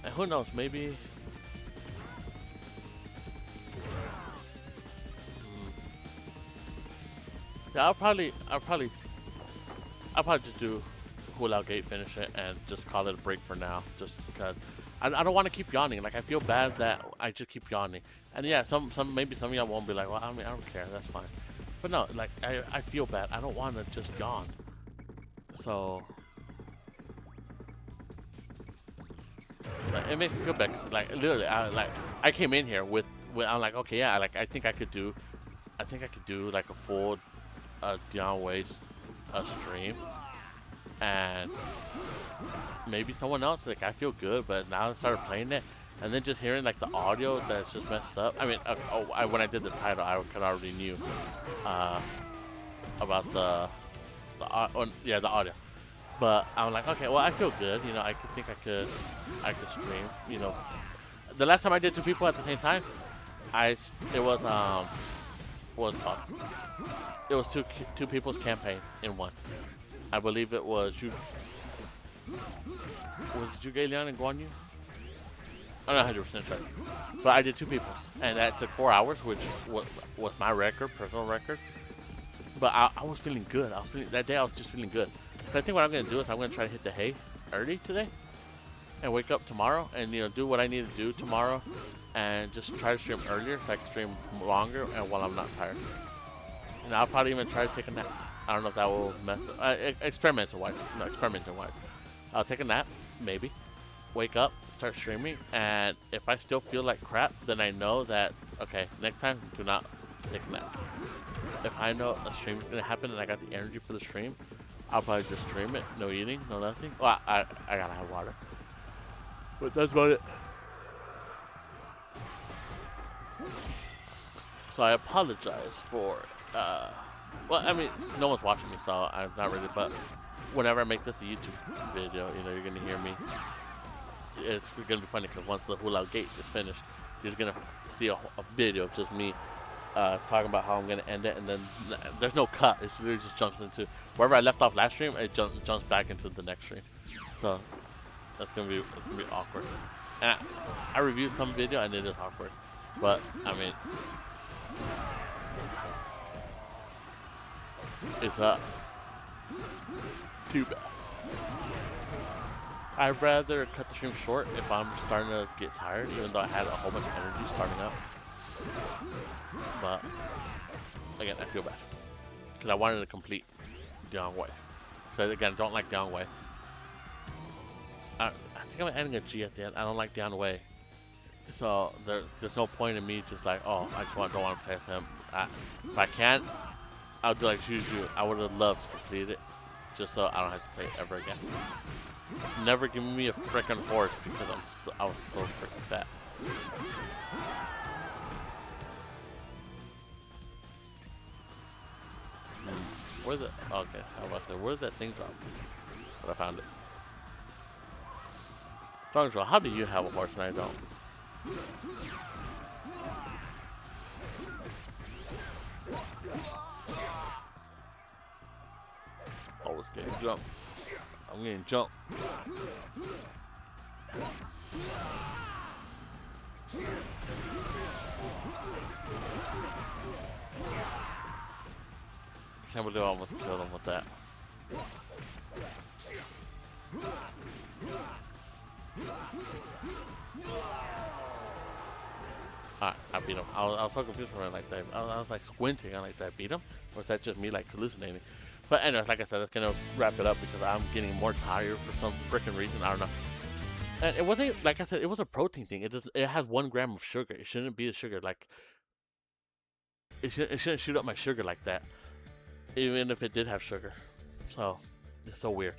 And who knows, maybe. Yeah, I'll probably just do Hula Gate, finish it, and just call it a break for now. Just because I don't want to keep yawning. Like I feel bad that I just keep yawning. And yeah, maybe some of y'all won't be like, well, I mean, I don't care. That's fine. But no, like I feel bad. I don't want to just yawn. So like, it makes me feel bad. 'Cause, like literally, I came in here with I'm like, okay, yeah, like I think I could do like a full Dian Wei's stream, and maybe someone else. Like I feel good, but now I started playing it, and then just hearing like the audio that's just messed up. I mean, when I did the title, I kind of already knew about the audio. But I'm like, okay, well, I feel good. You know, I could think I could stream. You know, the last time I did 2 people at the same time, it was what was it called? It was two people's campaign in one. I believe it was you. Was it you, Leon, and Guan Yu? I'm not 100% sure. But I did 2 people's, and that took 4 hours, which was my record, personal record. But I was feeling good. That day I was just feeling good. So I think what I'm gonna do is I'm gonna try to hit the hay early today, and wake up tomorrow, and do what I need to do tomorrow, and just try to stream earlier so I can stream longer and while I'm not tired. And I'll probably even try to take a nap. I don't know if that will mess up. Experimental wise. I'll take a nap, maybe. Wake up, start streaming, and if I still feel like crap, then I know that, okay, next time, do not take a nap. If I know a stream is going to happen and I got the energy for the stream, I'll probably just stream it. No eating, no nothing. Well, I gotta have water. But that's about it. So I apologize for, well, I mean, no one's watching me, so I'm not really, but whenever I make this a YouTube video, you're going to hear me. It's going to be funny because once the Hula Gate is finished, you're going to see a video of just me talking about how I'm going to end it, and then there's no cut. It literally just jumps into wherever I left off last stream. It jumps back into the next stream. So it's gonna be awkward. And I reviewed some video and it is awkward, but I mean, it's too bad. I'd rather cut the stream short if I'm starting to get tired, even though I had a whole bunch of energy starting up. But again, I feel bad because I wanted to complete Dian Wei. So again, I don't like Dian Wei. I think I'm adding a G at the end. I don't like Dian Wei. So there's no point in me just like, oh, I just don't want to play as him. If I can, I'll do like Juju. I would have loved to complete it, just so I don't have to play it ever again. Never give me a freaking horse because I was so freaking fat. Where's it? Okay, how about that? Where's that thing from? But I found it. Dongzhuo, how do you have a horse and I don't? Always getting jumped. I'm getting jumped. I can't believe I almost killed him with that. Alright, I beat him. I was so confused for a minute like that. I was like squinting. I'm like, did I beat him? Or is that just me like hallucinating? But anyways, like I said, that's gonna wrap it up because I'm getting more tired for some freaking reason. I don't know. And it wasn't, like I said, it was a protein thing. It has 1 gram of sugar. It shouldn't be a sugar. Like, it shouldn't shoot up my sugar like that. Even if it did have sugar. So, it's so weird.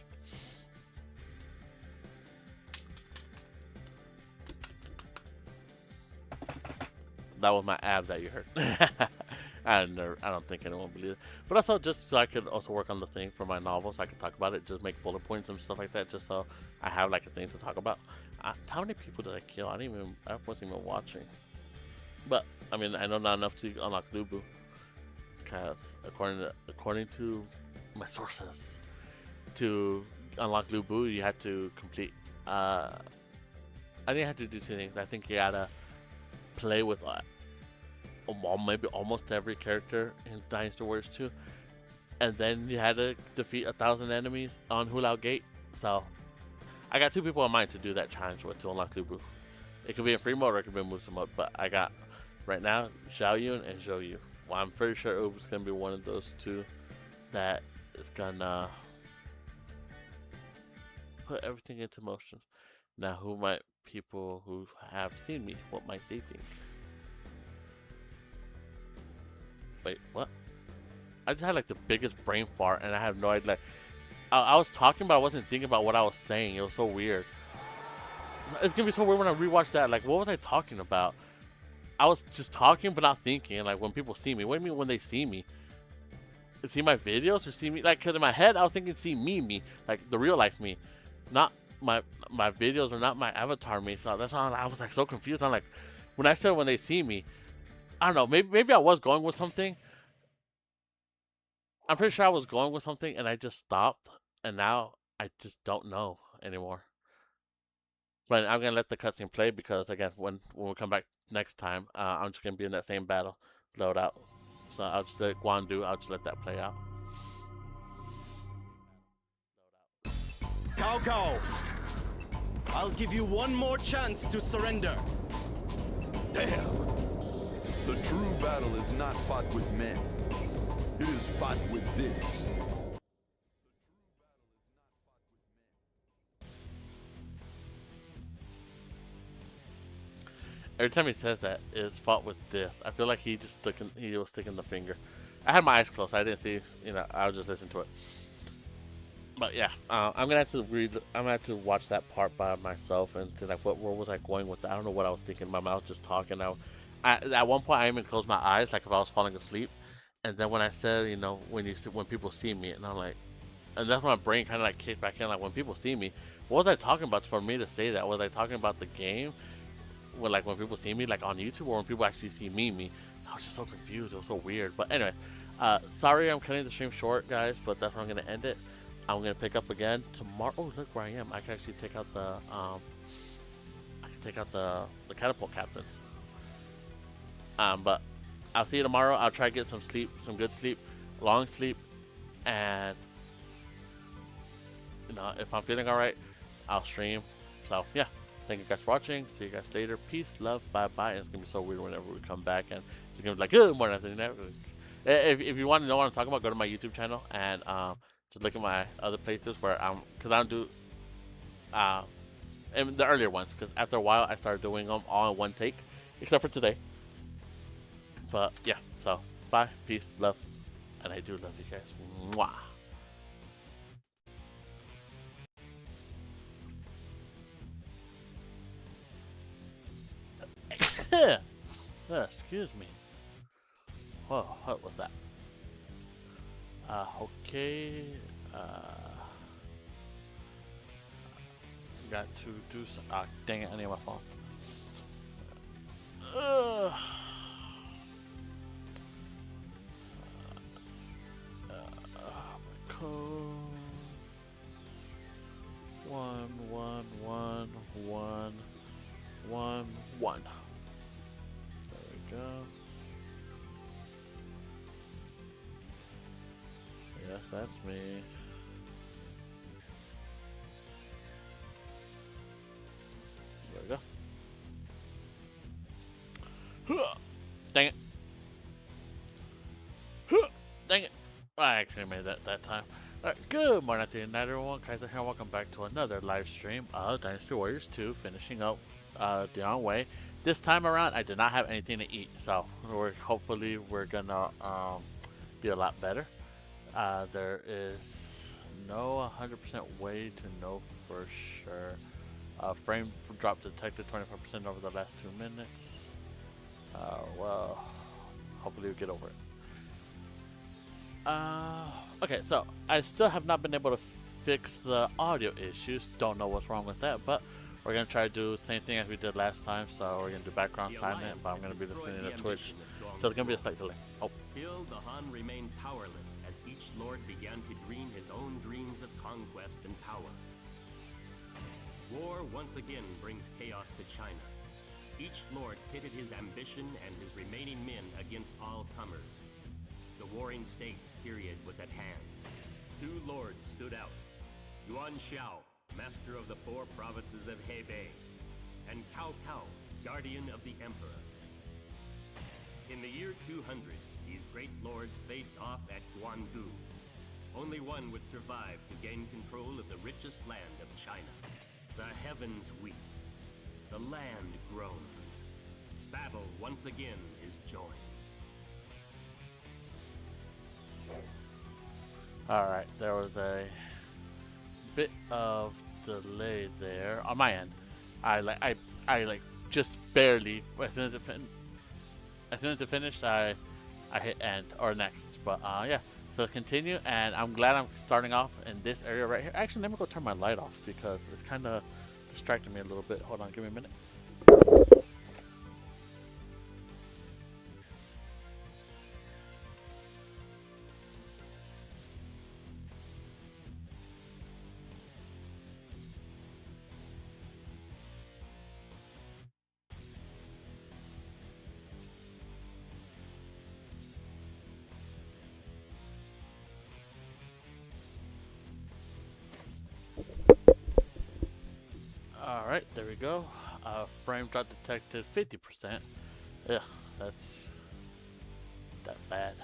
That was my ab that you heard. I don't think anyone believes it. But also, just so I could also work on the thing for my novel, so I could talk about it, just make bullet points and stuff like that, just so I have like a thing to talk about. How many people did I kill? I wasn't even watching. But I mean, I know not enough to unlock Lubu, because according to my sources, to unlock Lubu, you had to complete. I think you had to do 2 things. I think you gotta play with maybe almost every character in Dynasty Warriors 2, and then you had to defeat 1,000 enemies on Hulao Gate. So I got 2 people in mind to do that challenge with to unlock Lubu. It could be in free mode or it could be in Musou mode, but I got right now Xiaoyun and Zhouyu. Well, I'm pretty sure Uber's gonna be one of those 2 that is gonna put everything into motion. Now, who might people who have seen me, what might they think? Wait, what? I just had like the biggest brain fart, and I have no idea. Like, I was talking, but I wasn't thinking about what I was saying. It was so weird. It's gonna be so weird when I rewatch that. Like, what was I talking about? I was just talking, but not thinking. Like, when people see me, what do you mean when they see me? See my videos or see me? Like, cause in my head I was thinking see me, like the real life me, not my videos or not my avatar me. So that's why I was like so confused. I'm like, when I said when they see me, I don't know. Maybe I was going with something. I'm pretty sure I was going with something, and I just stopped, and now I just don't know anymore. But I'm gonna let the cutscene play because again, when we come back next time, I'm just gonna be in that same battle loadout. So I'll just let Guan do. I'll just let that play out. Cao Cao, I'll give you one more chance to surrender. Damn! The true battle is not fought with men. It is fought with this. Every time he says that, it's fought with this. I feel like he was sticking the finger. I had my eyes closed. I didn't see. I was just listening to it. But yeah, I'm gonna have to read. I'm gonna have to watch that part by myself and see like where was I going with that? I don't know what I was thinking. My mouth just talking. At one point I even closed my eyes like if I was falling asleep. And then when I said, when people see me, and I'm like, and that's when my brain kind of like kicked back in. Like when people see me, what was I talking about for me to say that? Was I talking about the game? When people see me like on YouTube, or when people actually see me? I was just so confused. It was so weird. But anyway, sorry I'm cutting the stream short, guys. But that's where I'm gonna end it. I'm gonna pick up again tomorrow. Oh, look where I am. I can actually take out the catapult captains. But I'll see you tomorrow. I'll try to get some sleep, some good sleep, long sleep, and if I'm feeling alright, I'll stream. So yeah, thank you guys for watching. See you guys later. Peace, love, bye bye. And it's gonna be so weird whenever we come back, and it's gonna be like good morning. If you want to know what I'm talking about, go to my YouTube channel and just look at my other places where because I don't do and the earlier ones, because after a while I started doing them all in one take, except for today. But yeah, so bye, peace, love, and I do love you guys. Mwah. Excuse me. Whoa, what was that? Okay. Got to do some. Ah, dang it! I need my phone. Code 1111111. There we go. Yes, that's me. There we go. Dang it. Dang it. I actually made that time. Alright, good morning to night, everyone. Kaiser here. Welcome back to another live stream of Dynasty Warriors 2, finishing up Dian Way. This time around, I did not have anything to eat, so hopefully we're gonna be a lot better. There is no 100% way to know for sure. Frame drop detected 25% over the last 2 minutes. Well, hopefully we'll get over it. Okay, so I still have not been able to fix the audio issues. Don't know what's wrong with that, but we're gonna try to do the same thing as we did last time. So we're gonna do background silent, but I'm gonna be listening to Twitch, so it's gonna be a slight delay. Oh. Still, the Han remained powerless as each lord began to dream his own dreams of conquest and power. War once again brings chaos to China. Each lord pitted his ambition and his remaining men against all comers. The Warring States period was at hand. 2 lords stood out. Yuan Shao, master of the 4 provinces of Hebei, and Cao Cao, guardian of the emperor. In the year 200, these great lords faced off at Guangdu. Only one would survive to gain control of the richest land of China. The heavens weep. The land groans. Battle once again is joined. Alright, there was a bit of delay there on my end. I just barely, as soon as it finished, I hit end or next. But yeah, so let's continue, and I'm glad I'm starting off in this area right here. Actually, let me go turn my light off because it's kind of distracting me a little bit. Hold on, give me a minute. Alright, there we go. Frame drop detected 50%. Ugh, that's that bad.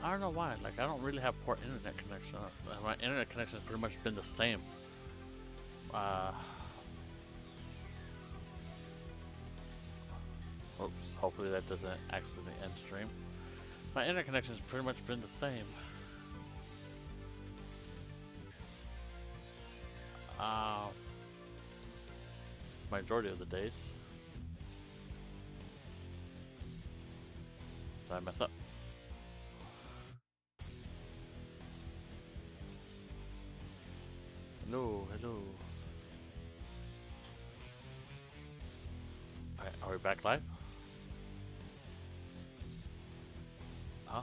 I don't know why. Like, I don't really have poor internet connection. My internet connection has pretty much been the same. Oops, hopefully that doesn't accidentally end stream. My internet connection has pretty much been the same. Majority of the days. Did I mess up? Hello, hello. Alright, are we back live? Huh?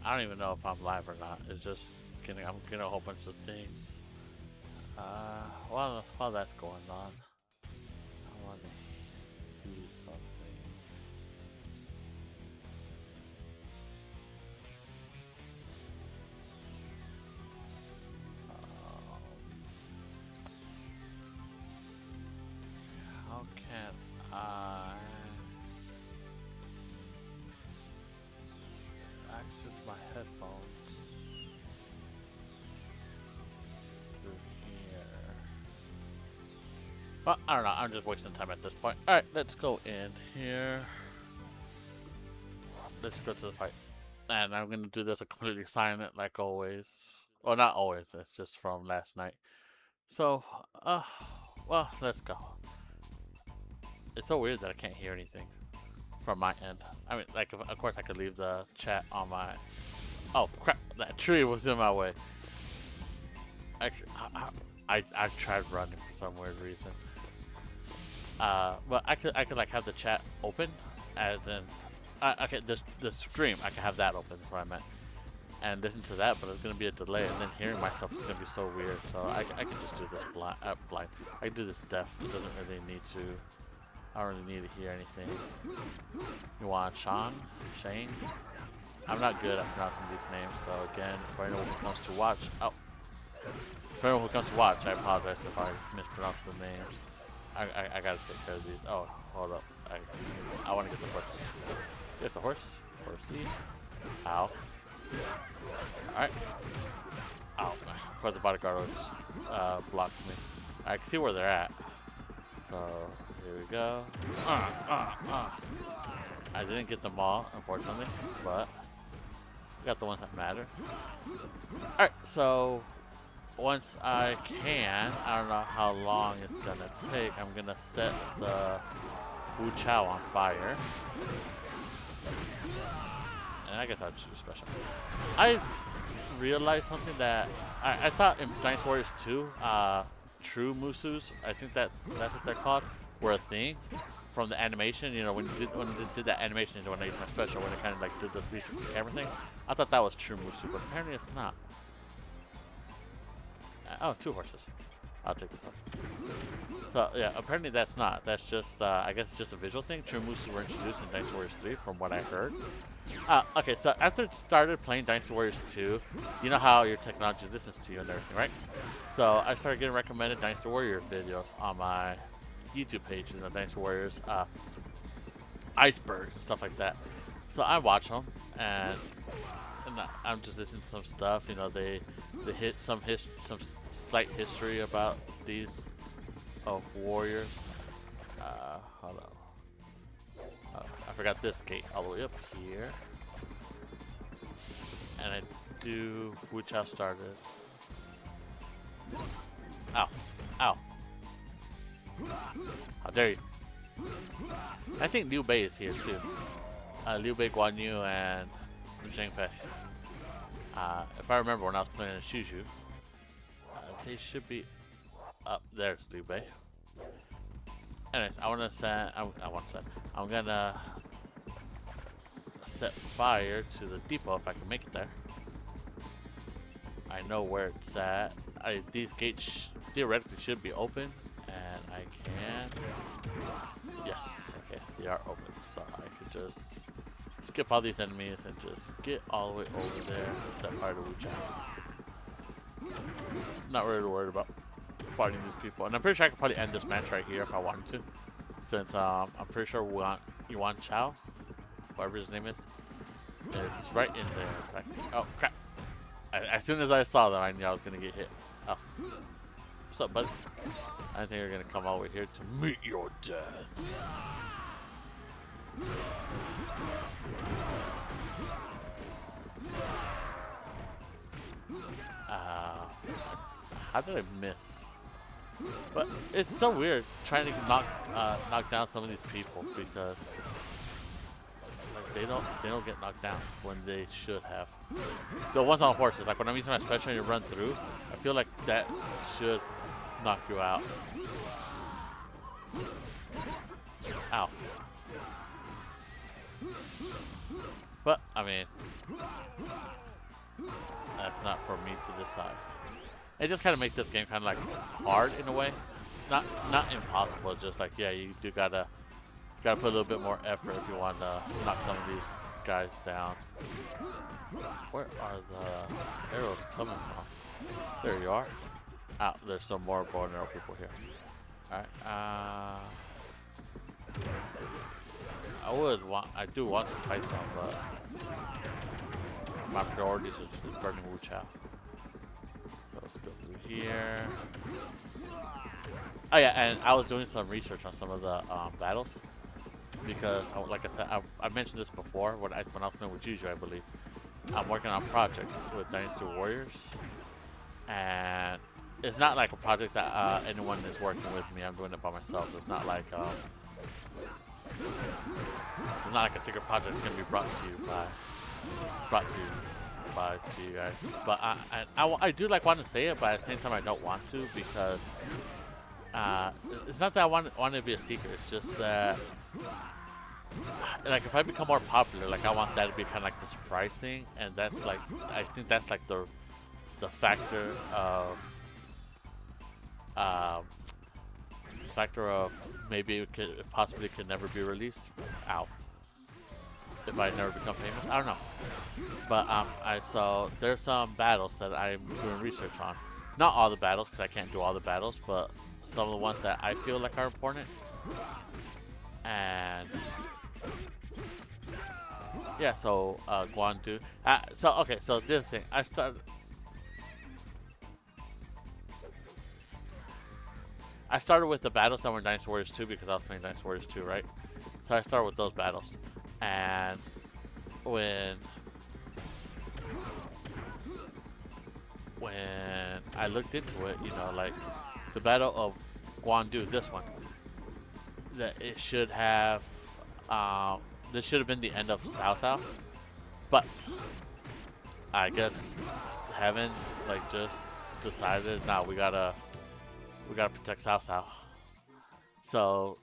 I don't even know if I'm live or not. It's just I'm getting a whole bunch of things. While that's going on, I want to see something. How can I access my headphones through here? Well, I don't know. I'm just wasting time at this point. Alright, let's go in here. Let's go to the fight. And I'm going to do this completely silent like always. Well, not always. It's just from last night. So, well, let's go. It's so weird that I can't hear anything from my end. I mean, like, of course I could leave the chat on my... Oh, crap. That tree was in my way. Actually, I tried running for some weird reason. But I could like have the chat open, as in... okay, the stream, I can have that open, is what I meant. And listen to that, but it's going to be a delay, and then hearing myself is going to be so weird. So I can just do this blind. I can do this deaf. It doesn't really need to... I don't really need to hear anything. You want Shane? I'm not good at pronouncing these names, so again, for anyone who comes to watch, for anyone who comes to watch, I apologize if I mispronounce the names. I gotta take care of these. Oh, hold up. I want to get the horse. Get the horse. Horsey. Ow. Alright. Ow. Of course, the bodyguard just blocked me. I can see where they're at. So, here we go. I didn't get them all, unfortunately, but I got the ones that matter. Alright, so once I can, I don't know how long it's gonna take, I'm gonna set the Wu Chao on fire. And I guess I'll choose special. I realized something that I thought in Dynasty Warriors 2, true Musous, I think that's what they're called, were a thing from the animation. You know, when they did that animation into when I used my special, when it kind of like did the 360 camera thing. I thought that was true Musou, but apparently it's not. Oh, 2 horses. I'll take this one. So yeah, apparently that's not. That's just I guess it's just a visual thing. True Musou were introduced in Dynasty Warriors 3, from what I heard. Okay, so after I started playing Dynasty Warriors 2, you know how your technology listens to you and everything, right? So I started getting recommended Dynasty Warrior videos on my YouTube page, you know, Dynasty Warriors, icebergs and stuff like that. So I watch them, and I'm just listening to some stuff. You know, they hit some slight history about these warriors. Hold on. I forgot this gate all the way up here. And I do Wu Chao started. Ow. Ow. How dare you. I think Liu Bei is here too. Liu Bei, Guan Yu, and Zheng Fei. If I remember when I was playing in Shuzhou, they should be up. There's Liu Bei. Anyways, I'm gonna set fire to the depot if I can make it there. I know where it's at. These gates theoretically should be open, and I can. Yes, okay, they are open, so I could just skip all these enemies and just get all the way over there and set fire to Wu Chao. Not really worried about fighting these people, and I'm pretty sure I could probably end this match right here if I wanted to, since I'm pretty sure Yuan Chao, whatever his name is right in there. Oh crap! As soon as I saw them, I knew I was gonna get hit. Oh. What's up, buddy? I didn't think you're gonna come all the way here to meet your death. How did I miss? But it's so weird trying to knock down some of these people, because like they don't get knocked down when they should have. The ones on horses, like when I'm using my special and you run through, I feel like that should knock you out. Ow. But I mean, that's not for me to decide. It just kind of makes this game kind of like hard in a way, not impossible. Just like, yeah, you do gotta put a little bit more effort if you want to knock some of these guys down. Where are the arrows coming from? There you are. Ah, there's some more bow and arrow people here. All right. I do want to fight them, but my priority is burning Wu Chao. So let's go through here. Oh yeah, and I was doing some research on some of the battles, because, like I said, I mentioned this before when I was playing with Juju, I believe. I'm working on a project with Dynasty Warriors, and it's not like a project that anyone is working with me. I'm doing it by myself. So it's not like a secret project that's gonna be brought to you guys. But I do like want to say it, but at the same time I don't want to, because it's not that I want it to be a secret. It's just that, like, if I become more popular, like, I want that to be kind of like the surprise thing, and that's like, I think that's like the factor of maybe it possibly could never be released. Ow. If I never become famous, I don't know. But so there's some battles that I'm doing research on. Not all the battles, because I can't do all the battles, but some of the ones that I feel like are important. And yeah, so Guandu. Okay, so this thing, I started with the battles that were in Dynasty Warriors 2 because I was playing Dynasty Warriors 2, right? So I started with those battles, and when I looked into it, you know, like the Battle of Guandu, this one, that it should have, this should have been the end of Cao Cao, but I guess Heavens like just decided, nah, we gotta protect Cao Cao. So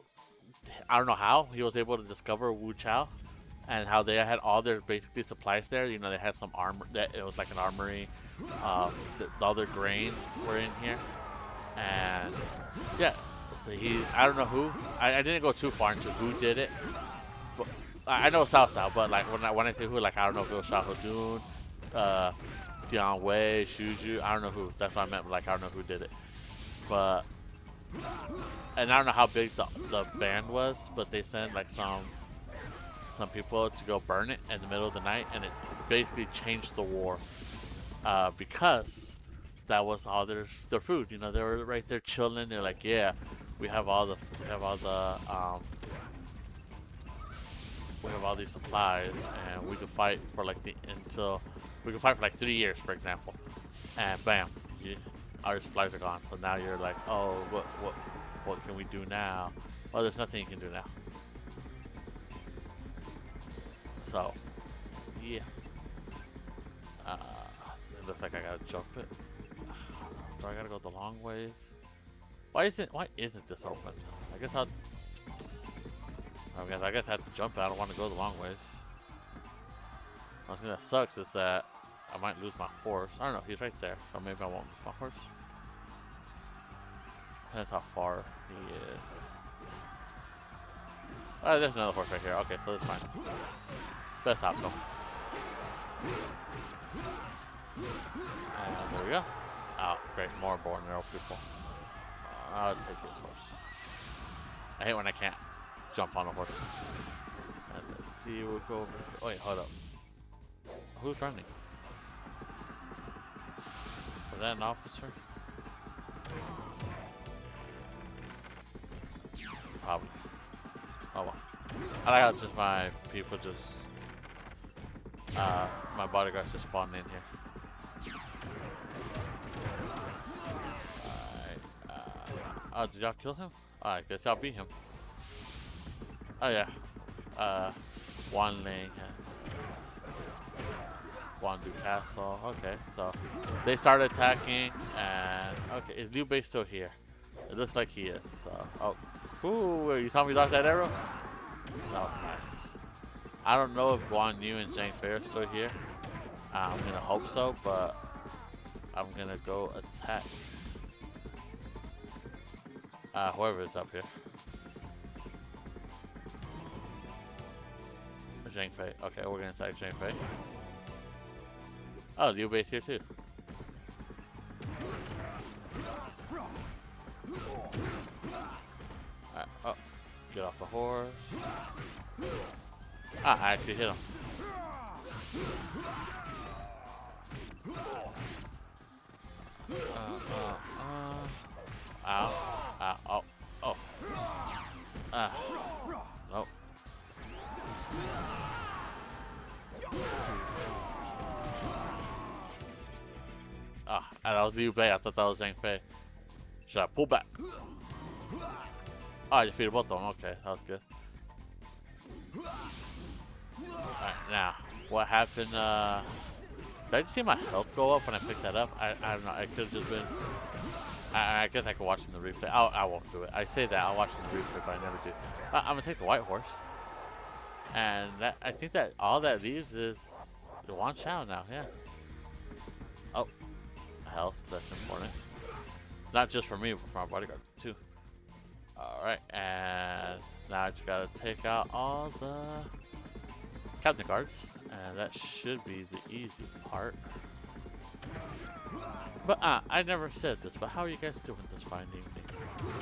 I don't know how he was able to discover Wu Chao, and how they had all their basically supplies there. You know, they had some armor. That it was like an armory. All their grains were in here, and yeah. So I don't know who. I didn't go too far into who did it, but I know Cao Cao. But like when I say who, like I don't know if it was Shao Dun, Dian Wei, Shuju. I don't know who. That's what I meant. Like I don't know who did it, but. And I don't know how big the band was, but they sent like some people to go burn it in the middle of the night, and it basically changed the war because that was all their food. You know, they were right there chilling. They're like, yeah, we have all these supplies, and we could fight for like 3 years, for example, and bam, our supplies are gone. So now you're like, oh, what can we do now? Well, there's nothing you can do now. So, yeah. It looks like I gotta jump it. Do I gotta go the long ways? Why isn't this open? I guess I guess I have to jump it. I don't want to go the long ways. One thing that sucks is that I might lose my horse. I don't know, he's right there, so maybe I won't lose my horse. Depends how far he is. Oh, there's another horse right here. Okay, so that's fine. Best outcome. And there we go. Oh, great. More bow and arrow people. I'll take this horse. I hate when I can't jump on a horse. And let's see, we'll go over. Oh, wait, hold up. Who's running? Is that an officer? Probably. Oh well. I like how just my people just my bodyguards just spawned in here. Alright. Oh, did y'all kill him? I guess y'all beat him. Oh yeah. Wan Ling. Guandu Castle. Okay, so they started attacking, and okay, is Liu Bei still here? It looks like he is. So, ooh, you saw me dodge that arrow? That was nice. I don't know if Guan Yu and Zhang Fei are still here. I'm gonna hope so, but I'm gonna go attack whoever is up here. Zhang Fei. Okay, we're gonna attack Zhang Fei. Oh, Liu Bei's here too. Alright, oh, get off the horse. Ah, I actually hit him. Ow, ow, oh, nope. And that was Liu Bei. I thought that was Zhang Fei. Should I pull back? Oh, I defeated both of them. Okay, that was good. Alright, now, what happened? Did I just see my health go up when I picked that up? I don't know. I could have just been. I guess I could watch in the replay. I won't do it. I say that I'll watch in the replay, but I never do. I'm gonna take the white horse, and I think that all that leaves is the Wan Chao now. Yeah. Oh, health. That's important. Not just for me, but for my bodyguard too. All right, and now I just gotta take out all the captain guards, and that should be the easy part. But I never said this, but how are you guys doing this fine evening?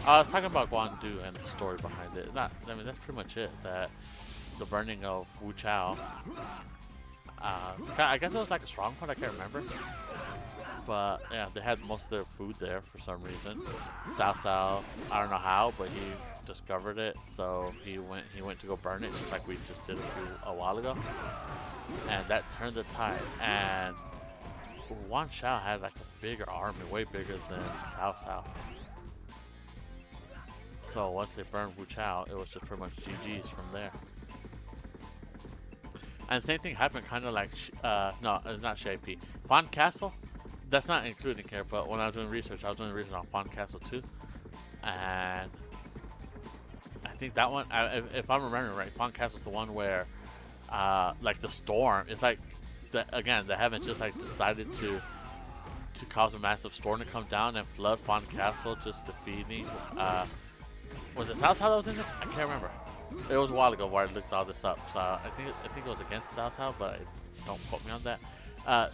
I was talking about Guandu and the story behind it. Not, I mean, that's pretty much it. That the burning of Wu Chao. I guess it was like a stronghold. I can't remember. But yeah, they had most of their food there for some reason. Cao Cao, I don't know how, but he discovered it, so he went to go burn it, just like we just did a while ago. And that turned the tide. And Wan Shao had like a bigger army, way bigger than Cao Cao. So once they burned Wu Chao, it was just pretty much GG's from there. And the same thing happened kind of like, no, it's not Shape. Fawn Castle? That's not including here, but when I was doing research, I was doing research on Fawn Castle too. And I think that one, if I'm remembering right, Fawn Castle's the one where, like the storm, it's like, again, the heavens just like decided to cause a massive storm to come down and flood Fawn Castle, just defeating, was it Cao Cao that was in it? I can't remember. It was a while ago where I looked all this up, so I think it was against Cao Cao, but don't quote me on that.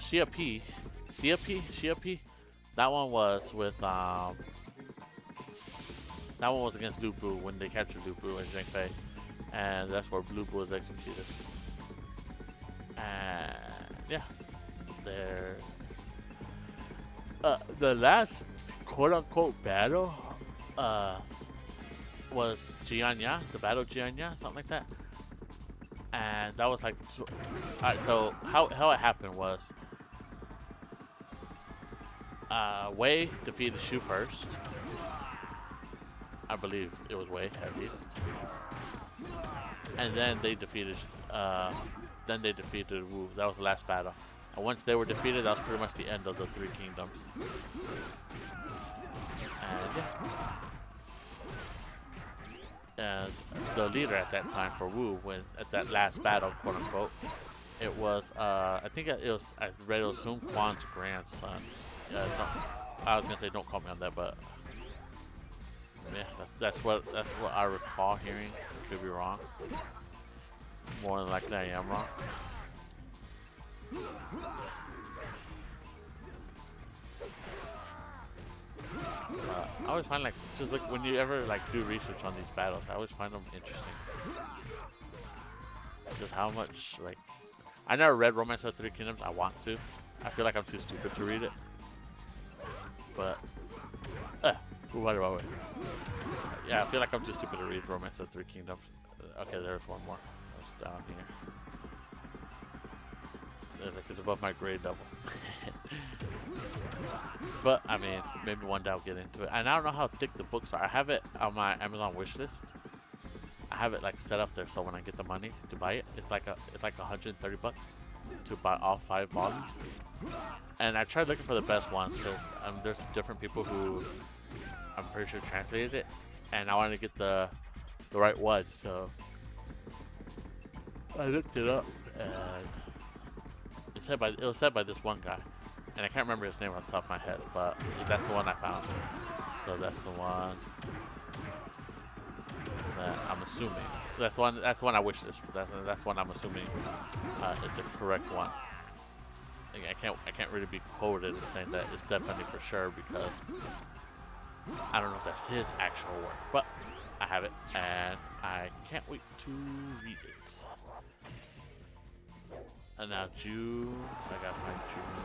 Xia P, that one was with that one was against Lu Bu when they captured Lu Bu and Zheng Fei, and that's where Lu Bu was executed. And yeah, there's the last quote-unquote battle was Jianya, the battle of Jianya, something like that. And that was like, alright, so how it happened was, Wei defeated Shu first. I believe it was Wei, at least. And then they defeated, Wu. That was the last battle. And once they were defeated, that was pretty much the end of the Three Kingdoms. And yeah. And the leader at that time for Wu, when at that last battle, quote unquote, it was I think I read it was Sun Quan's grandson. I was gonna say don't call me on that, but yeah, that's what I recall hearing. Could be wrong. More than likely, I am wrong. I always find like just like when you ever like do research on these battles, I always find them interesting. It's just how much like I never read Romance of the Three Kingdoms. I want to. I feel like I'm too stupid to read it. But what do I wait? Yeah, I feel like I'm too stupid to read Romance of the Three Kingdoms. Okay, there's one more. It's down here. Like it's above my grade level. But I mean, maybe one day I'll get into it. And I don't know how thick the books are. I have it on my Amazon wishlist. I have it like set up there so when I get the money to buy it, it's like $130 to buy all 5 volumes. And I tried looking for the best ones because there's different people who I'm pretty sure translated it, and I wanted to get the right one. So I looked it up, and it was said by this one guy. And I can't remember his name off the top of my head, but that's the one I found. So that's the one that I'm assuming. That's the one I wish this. That's the one I'm assuming is the correct one. I can't really be quoted as saying that it's definitely for sure because I don't know if that's his actual work, but I have it and I can't wait to read it. And now June, I gotta find June.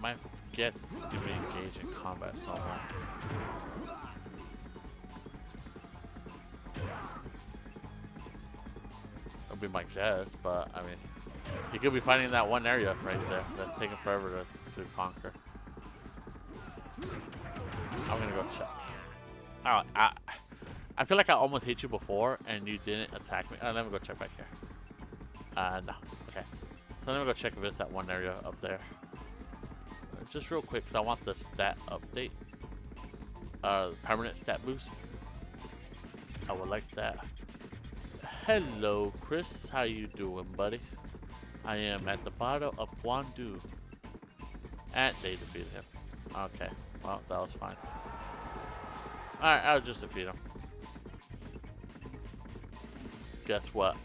My guess is he's gonna be engaged in combat somewhere. That'll be my guess, but I mean, he could be fighting in that one area right there that's taking forever to conquer. I'm gonna go check. Oh, I feel like I almost hit you before and you didn't attack me. Let me go check back here. No. Okay. So let me go check if it's that one area up there. Just real quick, because I want the stat update. Permanent stat boost. I would like that. Hello, Chris. How you doing, buddy? I am at the bottom of Guandu. And they defeated him. Okay. Well, that was fine. Alright, I'll just defeat him. Guess what?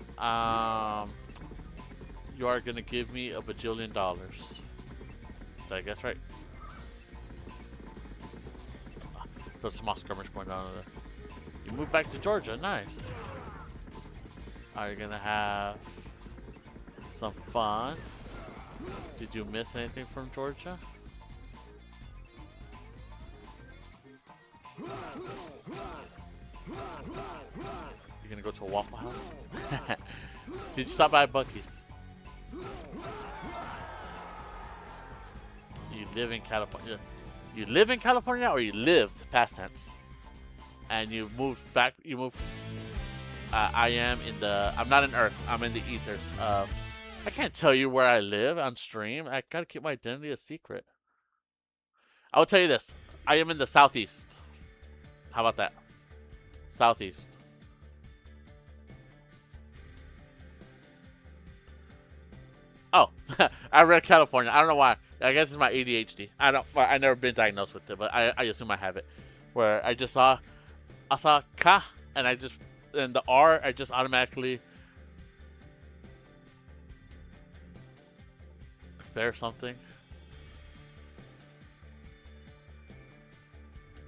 you are gonna give me a bajillion dollars. Did I guess right? There's a small skirmish going on over there. You moved back to Georgia, nice. Are you gonna have some fun? Did you miss anything from Georgia? You're gonna go to a Waffle House? Did you stop by Buc-ee's? You live in California. You live in California, or you lived, past tense, and you moved back. You moved. I am in the. I'm not in Earth. I'm in the ethers. I can't tell you where I live on stream. I gotta keep my identity a secret. I will tell you this. I am in the southeast. How about that? Southeast. Oh, I read California. I don't know why. I guess it's my ADHD. I never been diagnosed with it, but I assume I have it. Where I saw ka, and the R, I just automatically fair something.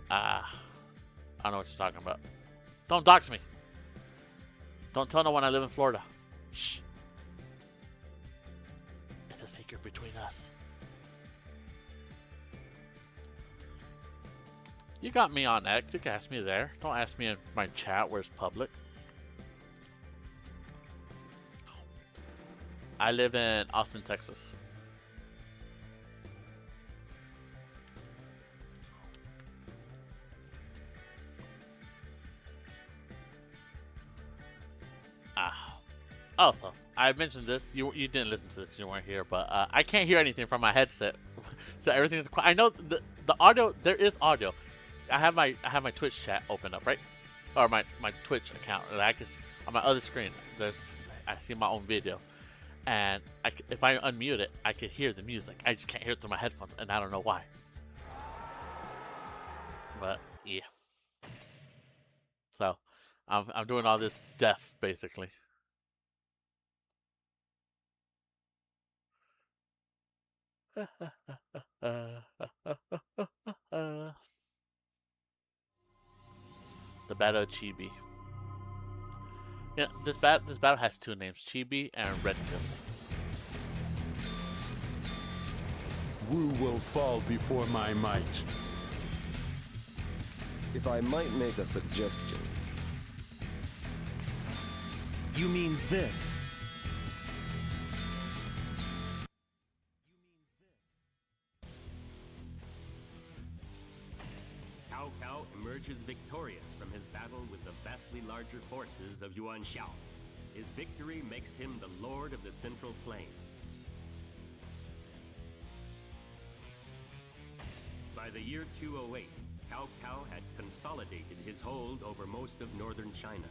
I don't know what you're talking about. Don't dox me. Don't tell no one I live in Florida. Shh. It's a secret between us. You got me on X. You can ask me there. Don't ask me in my chat where it's public. I live in Austin, Texas. Also, I mentioned this. You didn't listen to this. You weren't here, but I can't hear anything from my headset, so everything's quiet. I know the audio. There is audio. I have my Twitch chat open up, right? Or my Twitch account. And I can on my other screen. I see my own video, and if I unmute it, I can hear the music. I just can't hear it through my headphones, and I don't know why. But yeah. So I'm doing all this deaf basically. The Battle of Chibi. Yeah, this battle has two names, Chibi and Red Cliffs. Wu will fall before my might. If I might make a suggestion. You mean this? Cao Cao emerges victorious from his battle with the vastly larger forces of Yuan Shao. His victory makes him the Lord of the Central Plains. By the year 208, Cao Cao had consolidated his hold over most of northern China.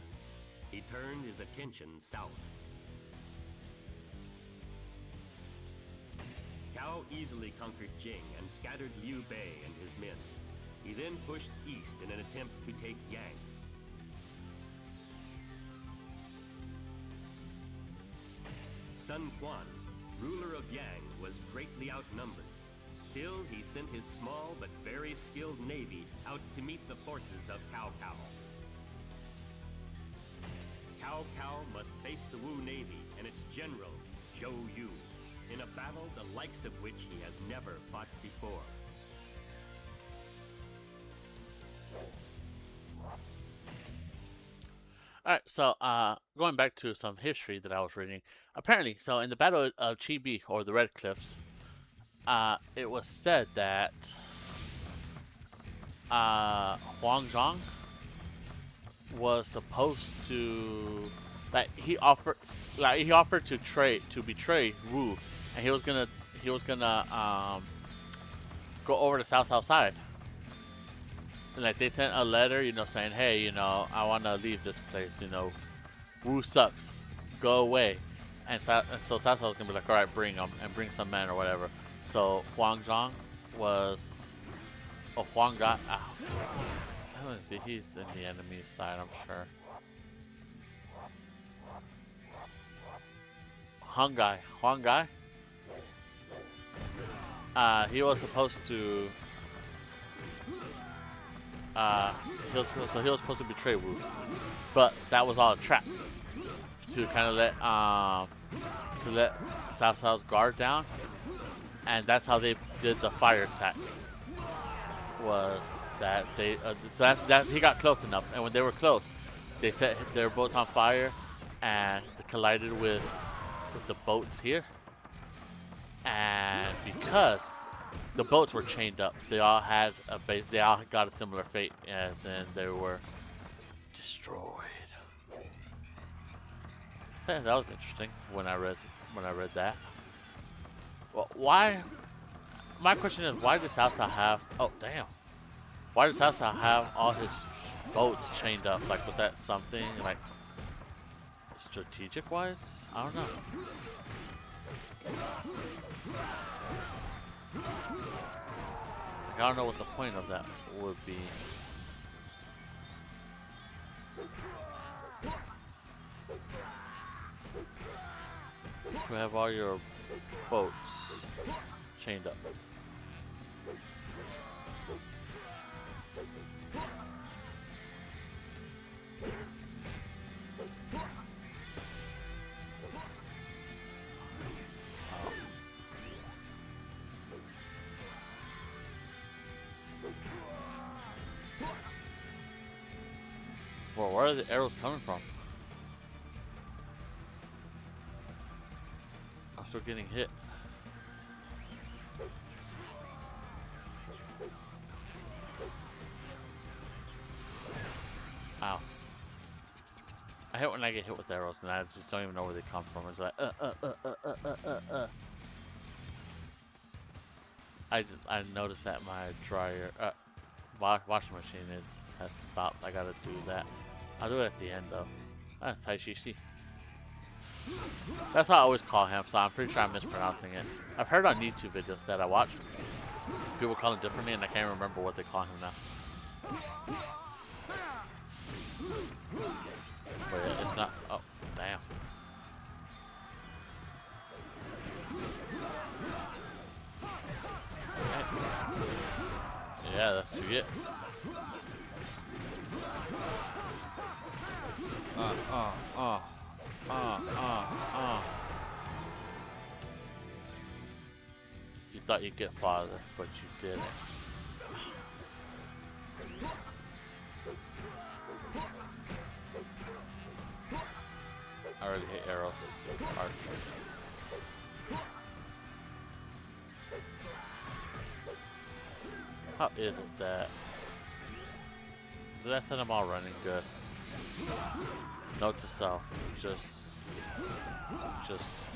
He turned his attention south. Cao easily conquered Jing and scattered Liu Bei and his men. He then pushed east in an attempt to take Yang. Sun Quan, ruler of Yang, was greatly outnumbered. Still, he sent his small but very skilled navy out to meet the forces of Cao Cao. Cao Cao must face the Wu Navy and its general, Zhou Yu, in a battle the likes of which he has never fought before. Alright, so going back to some history that I was reading. Apparently, so in the Battle of Chibi, or the Red Cliffs, it was said that Huang Zhang was supposed to, like he offered to betray Wu, and he was gonna go over to South side. And like they sent a letter, saying, hey, I want to leave this place. Wu sucks, go away. And so South was gonna be like, all right, bring them and bring some men or whatever. So Huang Zhang was, Huang got. Let me see, he's in the enemy side, I'm sure. Huang Gai. He was supposed to. He was supposed to betray Wu, but that was all a trap to kind of let Cao Cao's guard down, and that's how they did the fire attack. Was that they so that he got close enough, and when they were close, they set their boats on fire, and they collided with the boats here. And because the boats were chained up, they all had a base. They all got a similar fate, as in they were destroyed. Yeah, that was interesting when I read that. Well, why? My question is, why does Cao Cao have? Oh, damn! Why does Cao Cao have all his boats chained up? Like, was that something like strategic wise? I don't know. Like, I don't know what the point of that would be. To have all your boats chained up. Well, where are the arrows coming from? I'm still getting hit. Ow. I hate when I get hit with arrows and I just don't even know where they come from. It's like, I noticed that my dryer, washing machine has stopped. I gotta do that. I'll do it at the end though. Tai Shishi. That's how I always call him, so I'm pretty sure I'm mispronouncing it. I've heard on YouTube videos that I watch, people call him differently, and I can't remember what they call him now. But yeah, it's not. Oh, damn. Okay. Yeah, that's what you get. You thought you'd get farther, but you didn't. I already hit arrows. How is it that? So that set them all running good. Note to self: just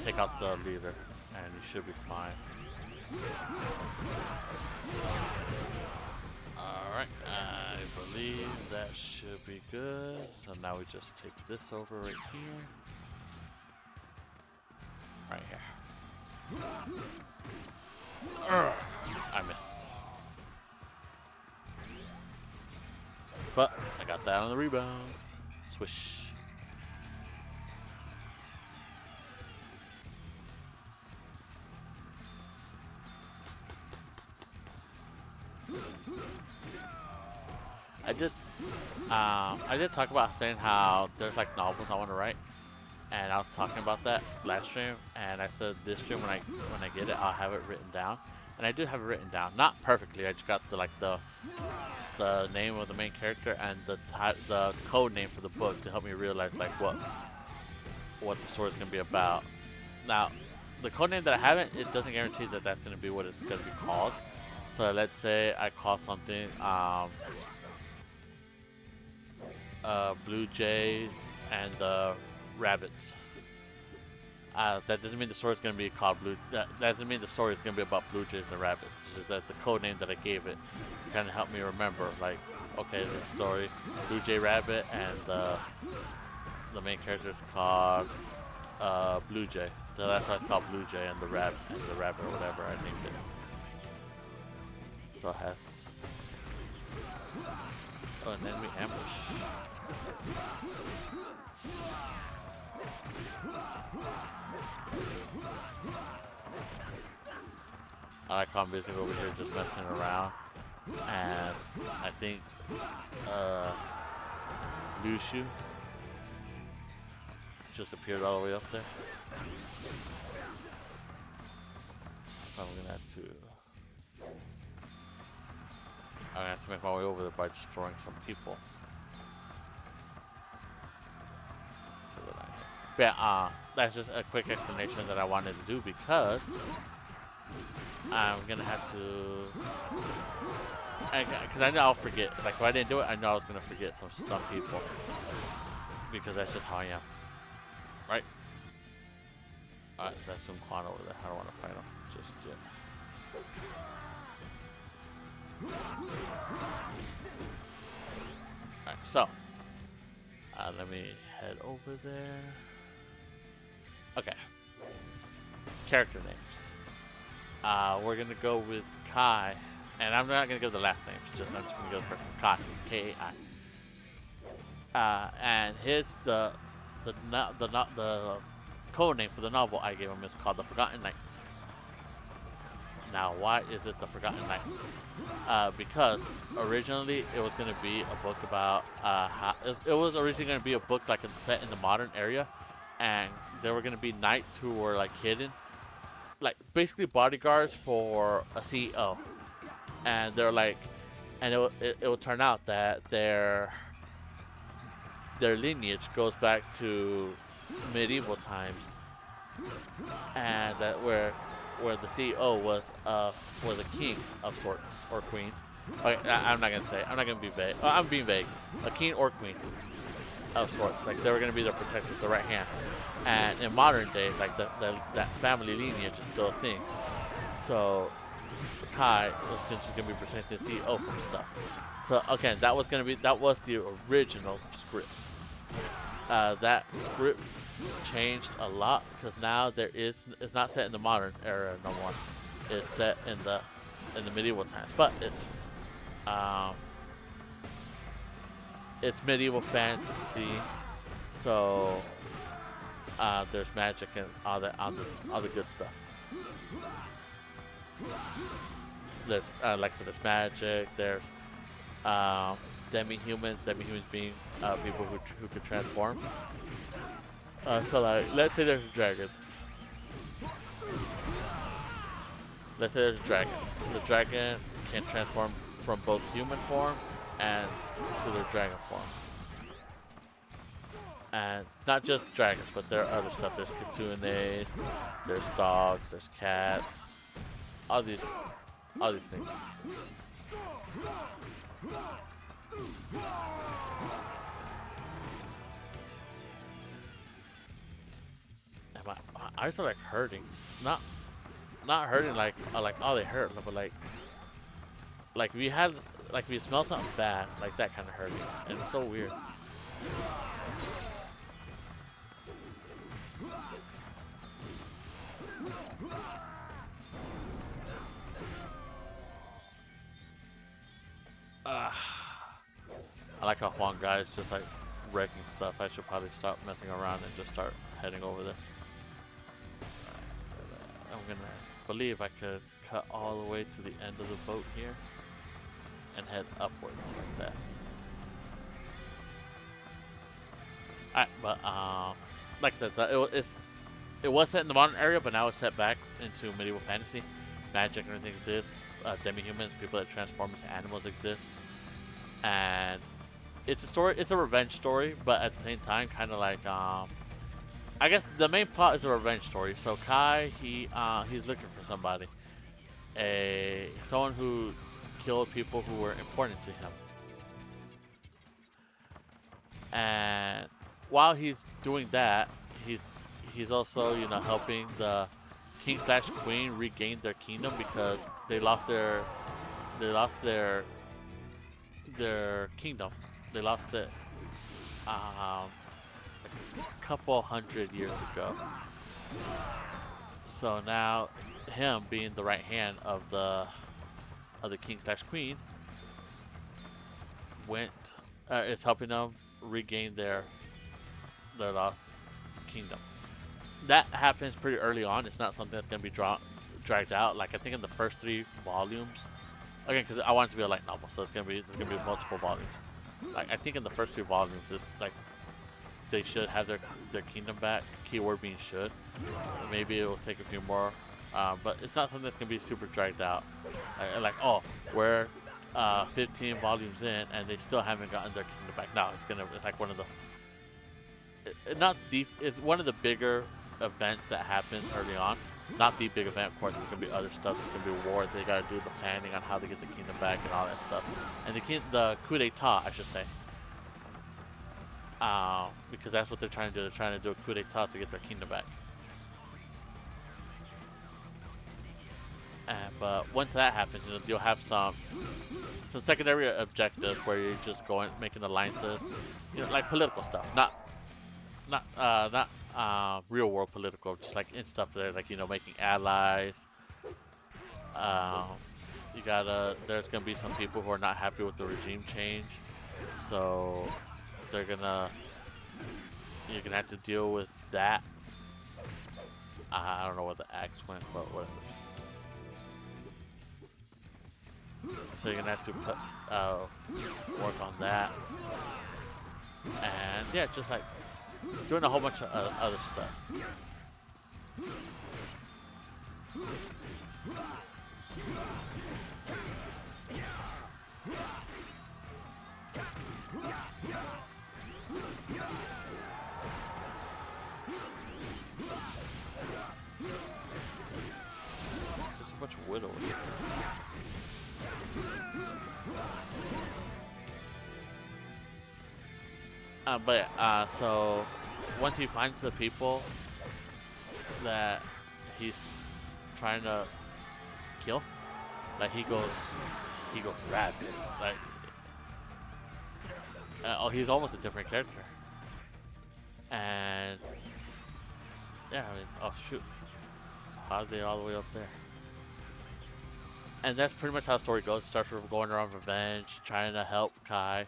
take out the leader, and you should be fine. Alright, I believe that should be good. So now we just take this over right here. Right here. I missed. But I got that on the rebound. Swish. I did talk about saying how there's like novels I want to write, and I was talking about that last stream, and I said this stream when I get it, I'll have it written down, and I do have it written down, not perfectly. I just got the name of the main character and the code name for the book to help me realize like what the story is gonna be about. Now, the code name that I haven't, it doesn't guarantee that that's gonna be what it's gonna be called. So let's say I call something Blue Jays and Rabbits. That doesn't mean the story is going to be called Blue. That doesn't mean the story is going to be about Blue Jays and Rabbits. It's just that the code name that I gave it to kind of help me remember, like, okay, this story, Blue Jay Rabbit, and the main character is called Blue Jay. So that's why it's called Blue Jay and the rabbit or whatever I named it. So it has. Oh, and then we ambush. I like how I'm basically over here just messing around. And I think Musou just appeared all the way up there. So I'm gonna have to make my way over there by destroying some people. Yeah, that's just a quick explanation that I wanted to do because I'm gonna have to, because I know I'll forget. Like if I didn't do it, I know I was gonna forget some people because that's just how I am, right? Alright, that's some Quan over there. I don't want to fight him just yet. Alright, so let me head over there. Okay. Character names. We're gonna go with Kai, and I'm not gonna give the last names. I'm just gonna go first one. Kai, K-A-I. And the code name for the novel I gave him is called The Forgotten Knights. Now, why is it The Forgotten Knights? Because originally it was gonna be a book about it was originally gonna be a book like set in the modern area, and there were gonna be knights who were like hidden, like basically bodyguards for a CEO, and they're like, and it will turn out that their lineage goes back to medieval times, and that where the CEO was a king of sorts or queen. Okay, I'm not gonna be vague. I'm being vague. A king or queen of sorts. Like they were gonna be their protectors, the right hand. And in modern day, like that family lineage is still a thing. So Kai was just gonna be protecting the CEO from stuff. So okay, that was the original script. That script changed a lot because now it's not set in the modern era no more. It's set in the medieval times, but it's medieval fantasy. So there's magic and all the good stuff. There's like I said, there's magic. There's demi-humans being people who could transform. So like, let's say there's a dragon. Let's say there's a dragon. The dragon can transform from both human form and to their dragon form. And not just dragons, but there are other stuff. There's kitsunes, there's dogs, there's cats, all these things. And my eyes are like hurting. Not hurting like oh they hurt, but like if you smell something bad, like that kind of hurting, and it's so weird. I like how Huang Guy is just like wrecking stuff. I should probably stop messing around and just start heading over there. I'm gonna believe I could cut all the way to the end of the boat here and head upwards like that. Alright, but like I said, it was set in the modern area, but now it's set back into medieval fantasy. Magic and everything exists. Demi-humans, people that transform into animals exist. And it's a story. It's a revenge story, but at the same time, kind of like I guess the main plot is a revenge story. So Kai, he's looking for somebody, someone who killed people who were important to him. And while he's doing that, he's also helping the king/queen regain their kingdom because they lost their kingdom. They lost it a couple hundred years ago. So now him being the right hand of the king/queen is helping them regain their lost kingdom. That happens pretty early on. It's not something that's going to be dragged out. Like I think in the first 3 volumes, again, because I want it to be a light novel, so there's gonna be multiple volumes. Like I think in the first 3 volumes, it's like they should have their kingdom back. Keyword being should. Maybe it will take a few more, but it's not something that's gonna be super dragged out. Like oh, we're 15 volumes in and they still haven't gotten their kingdom back. No, it's like one of the it's one of the bigger events that happens early on. Not the big event, of course. There's gonna be other stuff. There's gonna be wars. They gotta do the planning on how to get the kingdom back and all that stuff. And the coup d'état, I should say, because that's what they're trying to do. They're trying to do a coup d'état to get their kingdom back. But once that happens, you'll have some secondary objectives where you're just making alliances, like political stuff, not real world political, just like in stuff there, like making allies. There's gonna be some people who are not happy with the regime change, so you're gonna have to deal with that. I don't know where the axe went, but whatever. So you're gonna have to work on that, and yeah, just like doing a whole bunch of other stuff. Just a bunch of widows. So once he finds the people that he's trying to kill, like he goes rabid. Like, he's almost a different character. And yeah, I mean, oh shoot, how are they all the way up there? And that's pretty much how the story goes. It starts with going around revenge, trying to help Kai.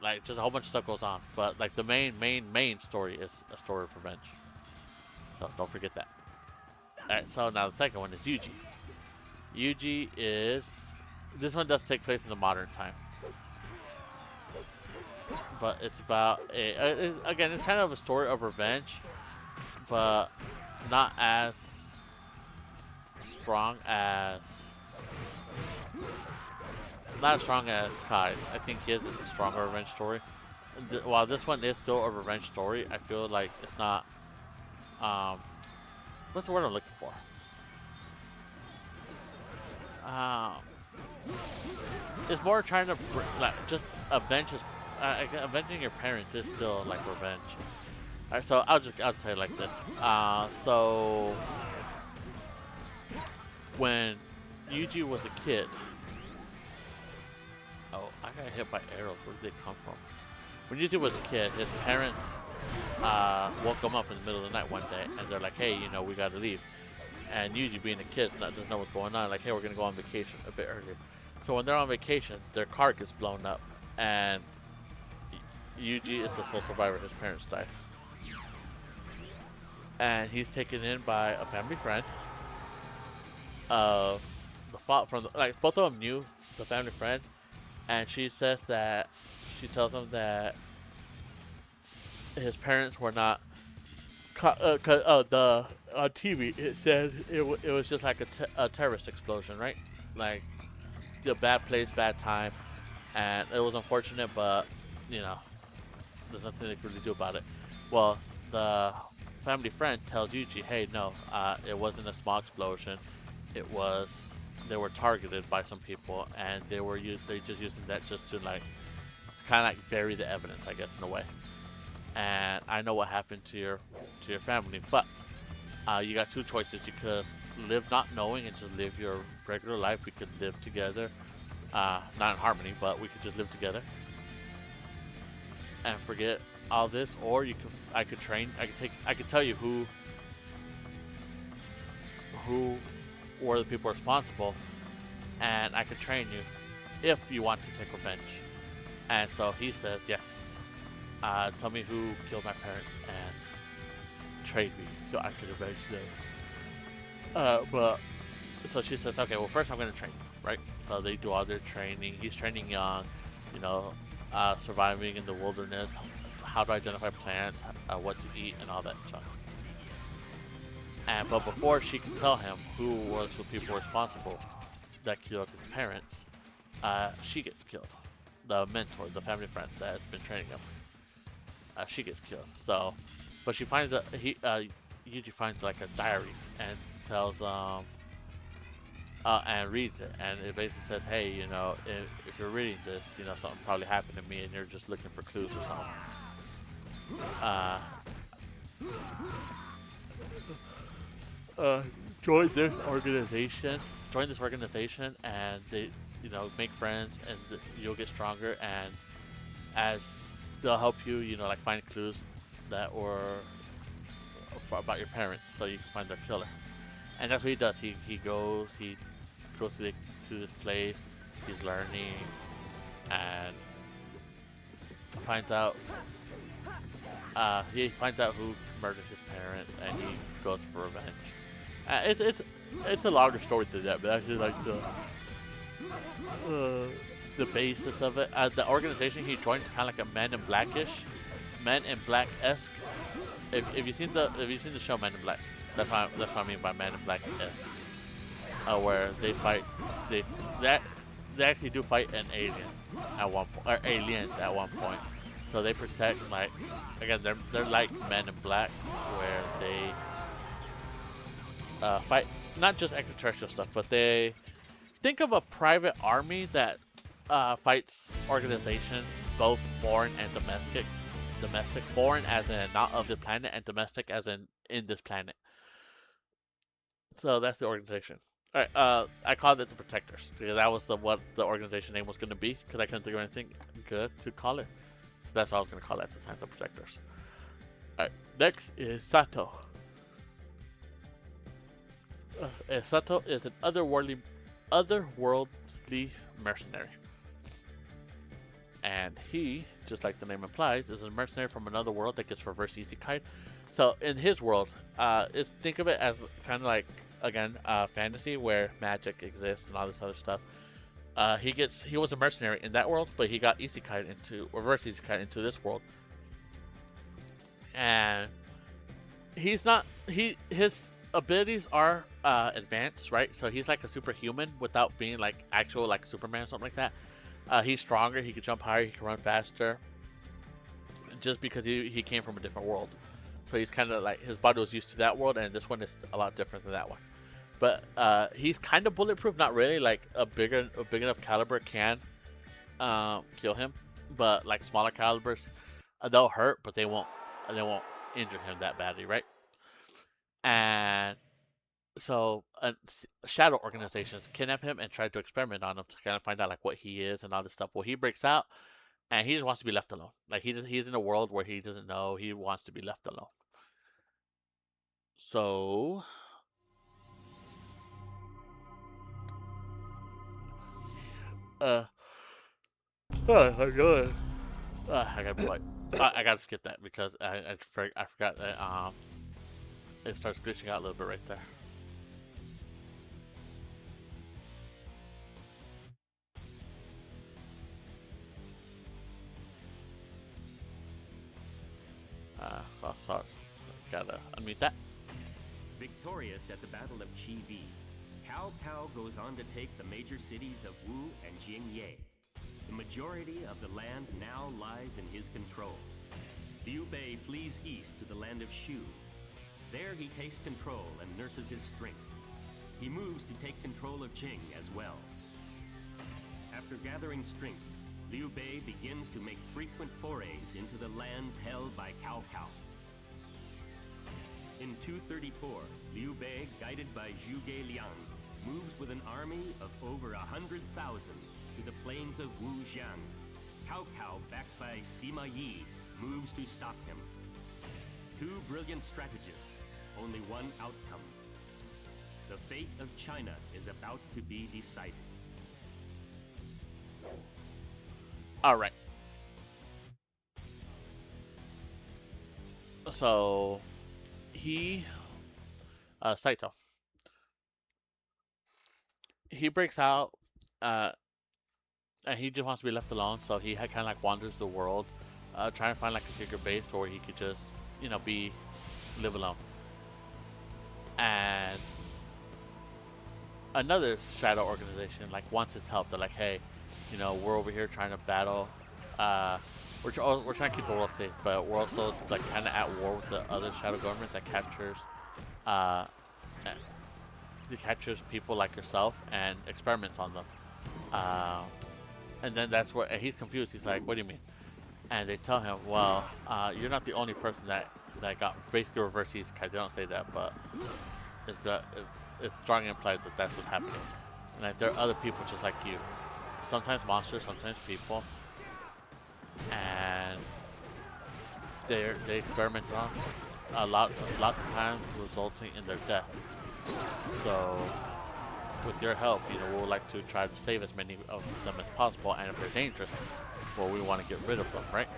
Like just a whole bunch of stuff goes on, but like the main story is a story of revenge. So don't forget that. Alright, so now the second one is Yuji. Yuji this one does take place in the modern time, but it's about again, it's kind of a story of revenge, but not as strong as Kai's. I think his is a stronger revenge story. While this one is still a revenge story, I feel like it's not. What's the word I'm looking for? It's more trying to just avenging your parents is still like revenge. Alright, so I'll say it like this. So when Yuji was a kid. Oh, I got hit by arrows. Where did they come from? When Yuji was a kid, his parents woke him up in the middle of the night one day, and they're like, "Hey, we gotta leave." And Yuji, being a kid, doesn't know what's going on. Like, "Hey, we're gonna go on vacation a bit earlier." So when they're on vacation, their car gets blown up, and Yuji is the sole survivor. His parents died, and he's taken in by a family friend. Both of them knew the family friend. And she tells him that his parents were not. On TV it said it was just like a terrorist explosion, right? Like a bad place, bad time, and it was unfortunate, but there's nothing they could really do about it. Well, the family friend tells Yuji, "Hey, no, it wasn't a small explosion. It was." They were targeted by some people, and they just using that just to kind of like bury the evidence, I guess, in a way. And I know what happened to your family, but you got 2 choices. You could live not knowing and just live your regular life. We could live together, not in harmony, but we could just live together and forget all this, or I could tell you who were the people responsible, and I could train you if you want to take revenge." And so he says, "Yes, tell me who killed my parents and trade me so I could avenge them." But so she says, okay, well, first I'm going to train you, right? So they do all their training. He's training young, you know, surviving in the wilderness, how to identify plants, what to eat, and all that stuff. But before she can tell him who was the people responsible that killed his parents, she gets killed. The mentor, the family friend that's been training him, she gets killed. So, but she finds Yuji finds like a diary and tells and reads it, and it basically says, hey, you know, if you're reading this, you know, something probably happened to me, and you're just looking for clues or something. Join this organization. Join this organization, and they, you know, make friends, and you'll get stronger. And as they'll help you, you know, like find clues that were about your parents, so you can find their killer. And that's what he does. He goes to this place. He's learning, and finds out. He finds out who murdered his parents, and he goes for revenge. It's a longer story than that, but actually like the basis of it. The organization he joins is kind of like a Men in Black-esque. If you've seen the show Men in Black, that's what I mean by Men in Black-esque. Where they fight, they actually do fight an alien at one point, or aliens at one point. So they protect, like, again, they're like Men in Black, where they fight not just extraterrestrial stuff, but they think of a private army that fights organizations, both foreign and domestic. Domestic, foreign as in not of the planet, and domestic as in this planet. So that's the organization. All right, I called it the Protectors because that was what the organization name was going to be, because I couldn't think of anything good to call it. So that's what I was going to call it at the time, the Protectors. All right, next is Sato. Sato is an otherworldly mercenary. And he, just like the name implies, is a mercenary from another world that gets reverse isekai. So in his world, think of it as kind of like, again, fantasy where magic exists and all this other stuff. He was a mercenary in that world, but he got reverse isekai into this world. And his abilities are advanced, right? So he's like a superhuman without being like actual like Superman or something like that. He's stronger, he can jump higher, he can run faster, just because he came from a different world. So he's kind of like, his body was used to that world, and this one is a lot different than that one. But he's kind of bulletproof, not really. Like a big enough caliber can kill him, but like smaller calibers, they'll hurt, but they won't injure him that badly, right? And so shadow organizations kidnap him and try to experiment on him to kind of find out like what he is and all this stuff. Well, he breaks out, and he just wants to be left alone. Like he's in a world where he doesn't know. He wants to be left alone. So I gotta skip that because I forgot that it starts glitching out a little bit right there. Sorry. Gotta unmute that. Victorious at the Battle of Chi Vi, Cao Cao goes on to take the major cities of Wu and Jingye. The majority of the land now lies in his control. Liu Bei flees east to the land of Shu. There he takes control and nurses his strength. He moves to take control of Qing as well. After gathering strength, Liu Bei begins to make frequent forays into the lands held by Cao Cao. In 234, Liu Bei, guided by Zhuge Liang, moves with an army of over 100,000 to the plains of Wujiang. Cao Cao, backed by Sima Yi, moves to stop him. Two brilliant strategists, only one outcome. The fate of China is about to be decided. All right. So he, Saito, he breaks out, uh, and he just wants to be left alone. So he kind of like wanders the world, trying to find like a secret base where he could just, be live alone. And another shadow organization like wants his help. They're like, hey, we're over here trying to battle. Uh, we're trying to keep the world safe, but we're also like kind of at war with the other shadow government that uh, captures people like yourself and experiments on them. Uh, and then that's where and he's confused. He's like, "What do you mean?" And they tell him, "Well, you're not the only person that got basically reverse isekai. They don't say that, but it's strongly implied that that's what's happening. And like, there are other people just like you. Sometimes monsters, sometimes people, and they experiment on lots of times, resulting in their death. So, with your help, we'll like to try to save as many of them as possible. And if they're dangerous, well, we want to get rid of them, right?"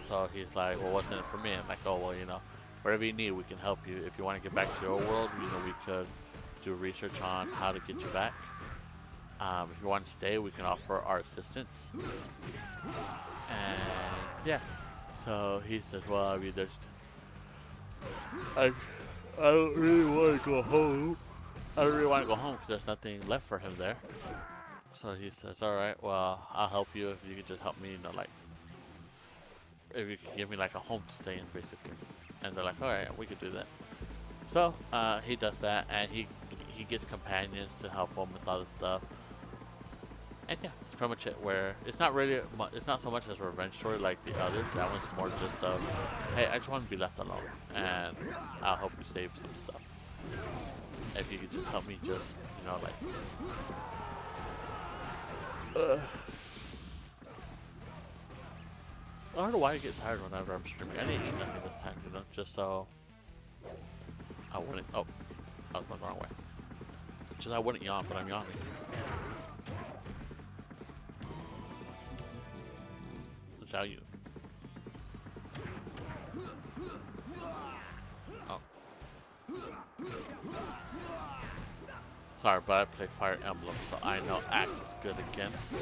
So he's like, "Well, what's in it for me?" I'm like, "Oh, well, whatever you need, we can help you. If you want to get back to your world, we could do research on how to get you back. If you want to stay, we can offer our assistance." And yeah, so he says, "Well, I mean, I don't really want to go home. I don't really want to go home because there's nothing left for him there." So he says, "All right, well, I'll help you if you could just help me, like, if you could give me like a home to stay in, basically." And they're like, "All right, we could do that." So he does that, and he gets companions to help him with all this stuff. And yeah, that's pretty much it. Where it's not really, it's not so much as a revenge story like the others. That one's more just of, hey, I just want to be left alone, and I'll help you save some stuff. If you could just help me, just like. I don't know why I get tired whenever I'm streaming. I didn't eat nothing this time, just so I wouldn't. Oh, I was going the wrong way. Just I wouldn't yawn, but I'm yawning. How you? Oh. Sorry, but I play Fire Emblem, so I know Axe is good against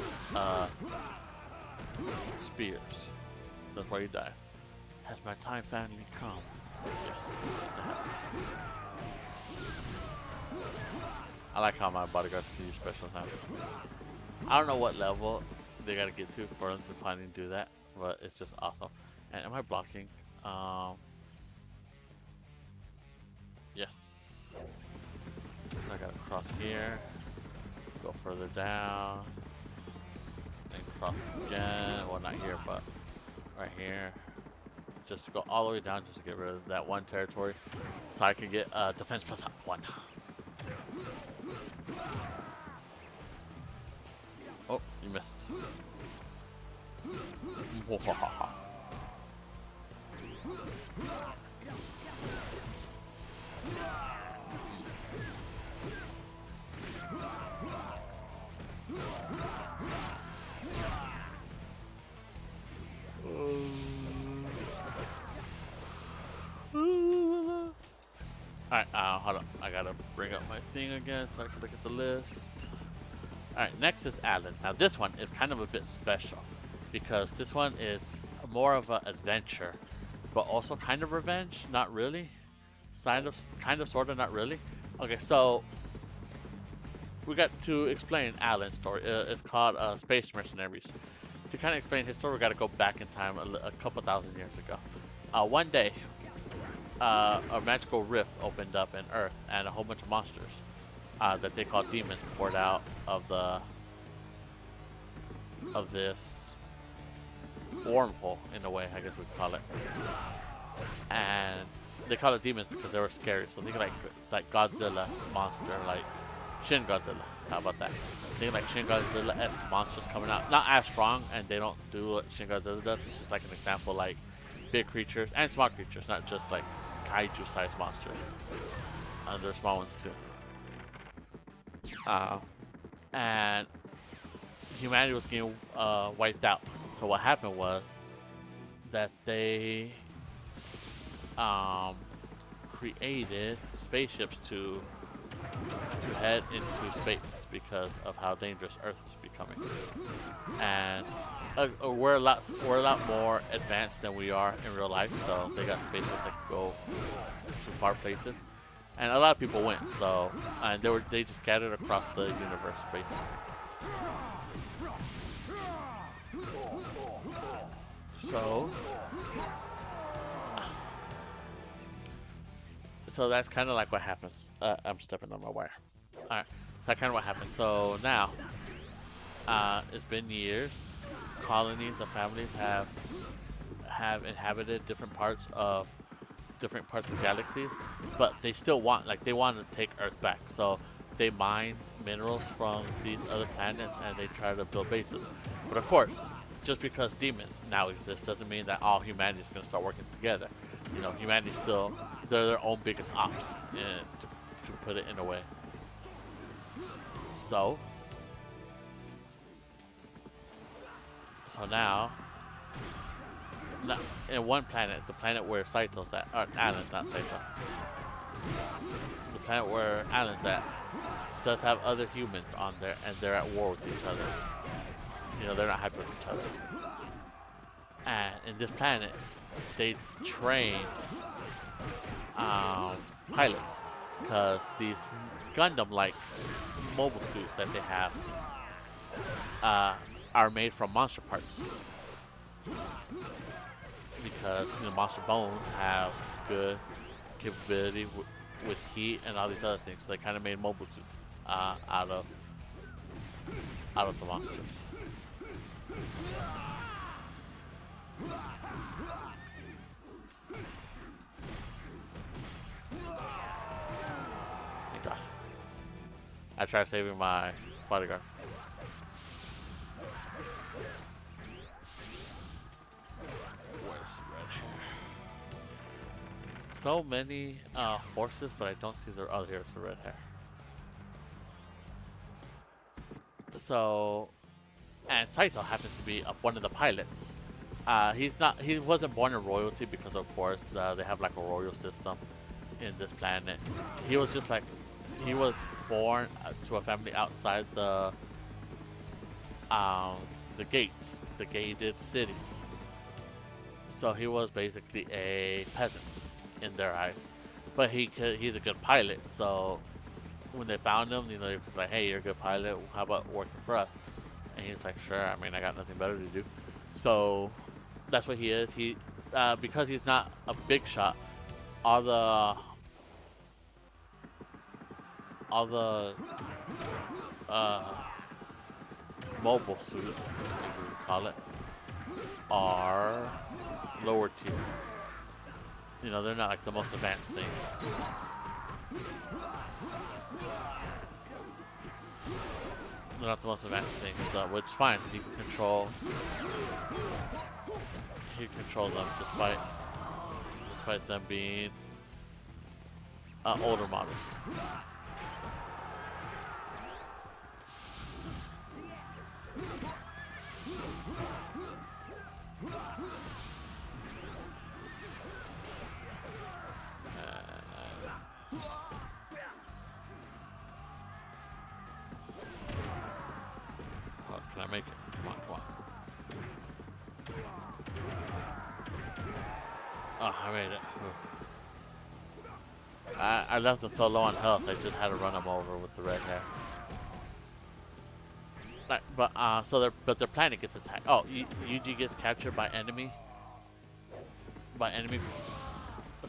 spears. That's why you die. Has my time finally come? Yes, it has. I like how my bodyguards can use special attacks. I don't know what level they gotta get to for them to finally do that, but it's just awesome. And am I blocking? Yes. So I gotta cross here, go further down, then cross again. Well, not here, but right here. Just to go all the way down, just to get rid of that one territory, so I can get defense plus +1. Oh, you missed. Alright, hold on. I gotta bring up my thing again so I can look at the list. Alright, next is Alan. Now this one is kind of a bit special because this one is more of an adventure, but also kind of revenge. Not really. Kind of, sort of, not really. Okay, so we got to explain Alan's story. It's called Space Mercenaries. To kind of explain his story, we got to go back in time a couple thousand years ago. One day, a magical rift opened up in Earth, and a whole bunch of monsters that they call demons poured out of this wormhole, in a way, I guess we'd call it. And they call it demons because they were scary. So think like Godzilla monster, like Shin Godzilla. How about that? Think like Shin Godzilla-esque monsters coming out. Not as strong, and they don't do what Shin Godzilla does. It's just like an example, like big creatures and small creatures, not just like kaiju-sized monsters. There are small ones too. And humanity was getting wiped out. So what happened was that they created spaceships to to head into space because of how dangerous Earth was becoming. And we're a lot more advanced than we are in real life, so they got spaceships that can go to far places. And a lot of people went, so and they just scattered across the universe basically. So that's kind of like what happens. I'm stepping on my wire. All right, so that's kind of what happens. So now, it's been years. Colonies of families have inhabited different parts of galaxies, but they still want they want to take Earth back. So they mine minerals from these other planets and they try to build bases. But of course, just because demons now exist doesn't mean that all humanity is going to start working together. You know, humanity still they're their own biggest ops, to put it in a way. So now, in one planet, the planet where Saito's at, or Alan, not Saito, the planet where Alan's at, does have other humans on there, and they're at war with each other. You know, they're not happy with each other. And in this planet, they train pilots, because these Gundam-like mobile suits that they have are made from monster parts. Because monster bones have good capability with heat and all these other things. So they kind of made mobile suits out of the monsters. Thank God. I tried saving my bodyguard. So many horses, but I don't see their other here's for red hair. So, and Saito happens to be one of the pilots. He wasn't born in royalty because of course they have like a royal system in this planet. He was just he was born to a family outside the gates, the gated cities. So he was basically a peasant in their eyes, but he's a good pilot. So when they found him, they were like, "Hey, you're a good pilot. How about working for us?" And he's like, "Sure. I mean, I got nothing better to do." So that's what he is. He because he's not a big shot. All the mobile suits, as we would call it, are lower tier. They're not like the most advanced things. They're not the most advanced things, which is fine. He can control them despite them being older models. Can I make it? Come on. Oh, I made it. I left him so low on health, I just had to run him over with the red hair. But their planet gets attacked. Oh, Yuji gets captured by enemy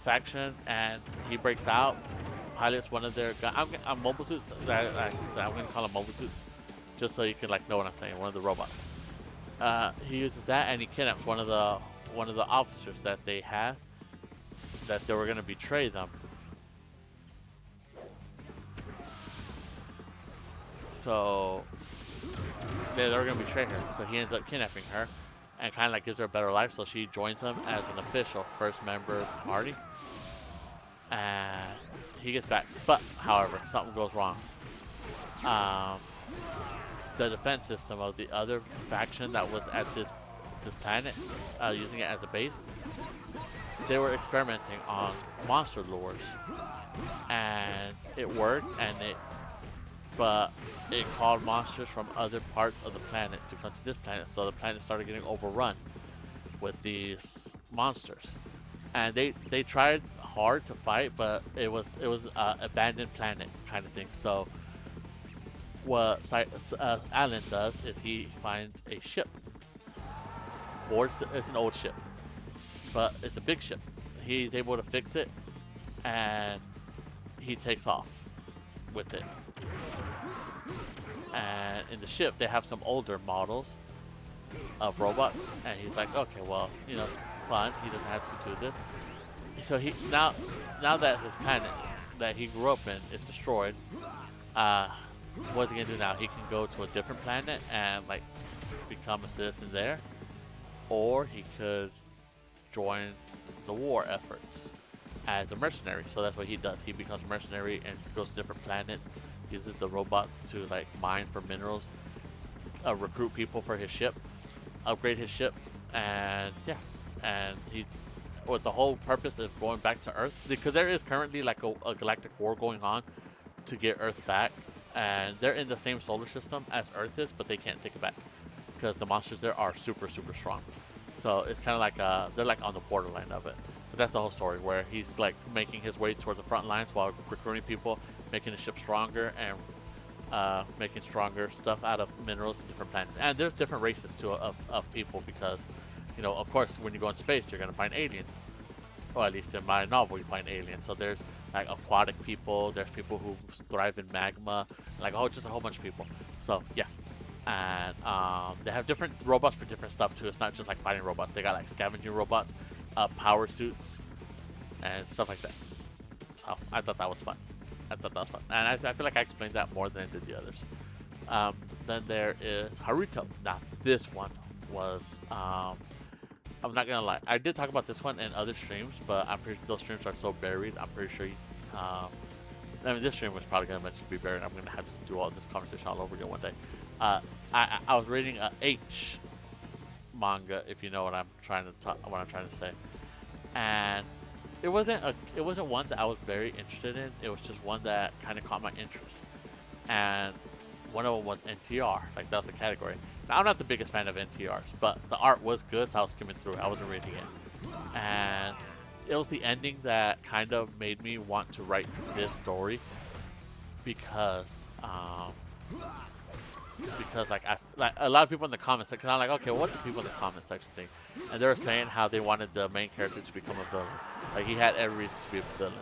faction, and he breaks out. Pilots one of their mobile suits. I'm gonna call them mobile suits, just so you can know what I'm saying. One of the robots. He uses that, and he kidnaps one of the officers that they have, that they were gonna betray them. So they were gonna betray her. So he ends up kidnapping her, and kind of gives her a better life. So she joins him as an official, first member of the party. And he gets back, but however, something goes wrong. The defense system of the other faction that was at this planet, using it as a base, they were experimenting on monster lures, and it worked, but it called monsters from other parts of the planet to come to this planet, so the planet started getting overrun with these monsters, and they tried hard to fight, but it was abandoned planet kind of thing. So what Alan does is he finds a ship. It's an old ship, but it's a big ship. He's able to fix it, and he takes off with it. And in the ship, they have some older models of robots, and he's like, okay, well, you know, fun. He doesn't have to do this. So he now that his planet that he grew up in is destroyed, what's he gonna do now? He can go to a different planet and like become a citizen there, or he could join the war efforts as a mercenary. So that's what he does. He becomes a mercenary and goes to different planets, uses the robots to like mine for minerals, recruit people for his ship, upgrade his ship, and yeah, and he, with the whole purpose of going back to Earth, because there is currently like a galactic war going on to get Earth back, and they're in the same solar system as Earth is, but they can't take it back because the monsters there are super super strong. So it's kind of like they're like on the borderline of it. But that's the whole story, where he's like making his way towards the front lines while recruiting people, making the ship stronger, and making stronger stuff out of minerals and different planets. And there's different races too of people, because, you know, of course, when you go in space, you're gonna find aliens. Or at least in my novel, you find aliens. So there's like aquatic people, there's people who thrive in magma, like just a whole bunch of people. So yeah, and they have different robots for different stuff too. It's not just like fighting robots. They got like scavenging robots, power suits, and stuff like that. So I thought that was fun. And I feel like I explained that more than I did the others. Then there is Haruto. Now this one was, I'm not gonna lie, I did talk about this one in other streams, but I'm pretty, those streams are so buried. I'm pretty sure I mean, this stream was probably gonna eventually be buried. I'm gonna have to do all this conversation all over again one day. I was reading a H manga, if you know what I'm trying to say, and it wasn't one that I was very interested in. It was just one that kind of caught my interest, and one of them was NTR. Like, that was the category. Now, I'm not the biggest fan of NTRs, but the art was good, so I was skimming through it. I wasn't reading it, and it was the ending that kind of made me want to write this story, because like a lot of people in the comments, because I'm like, okay, what do people in the comment section think? And they were saying how they wanted the main character to become a villain. Like, he had every reason to be a villain.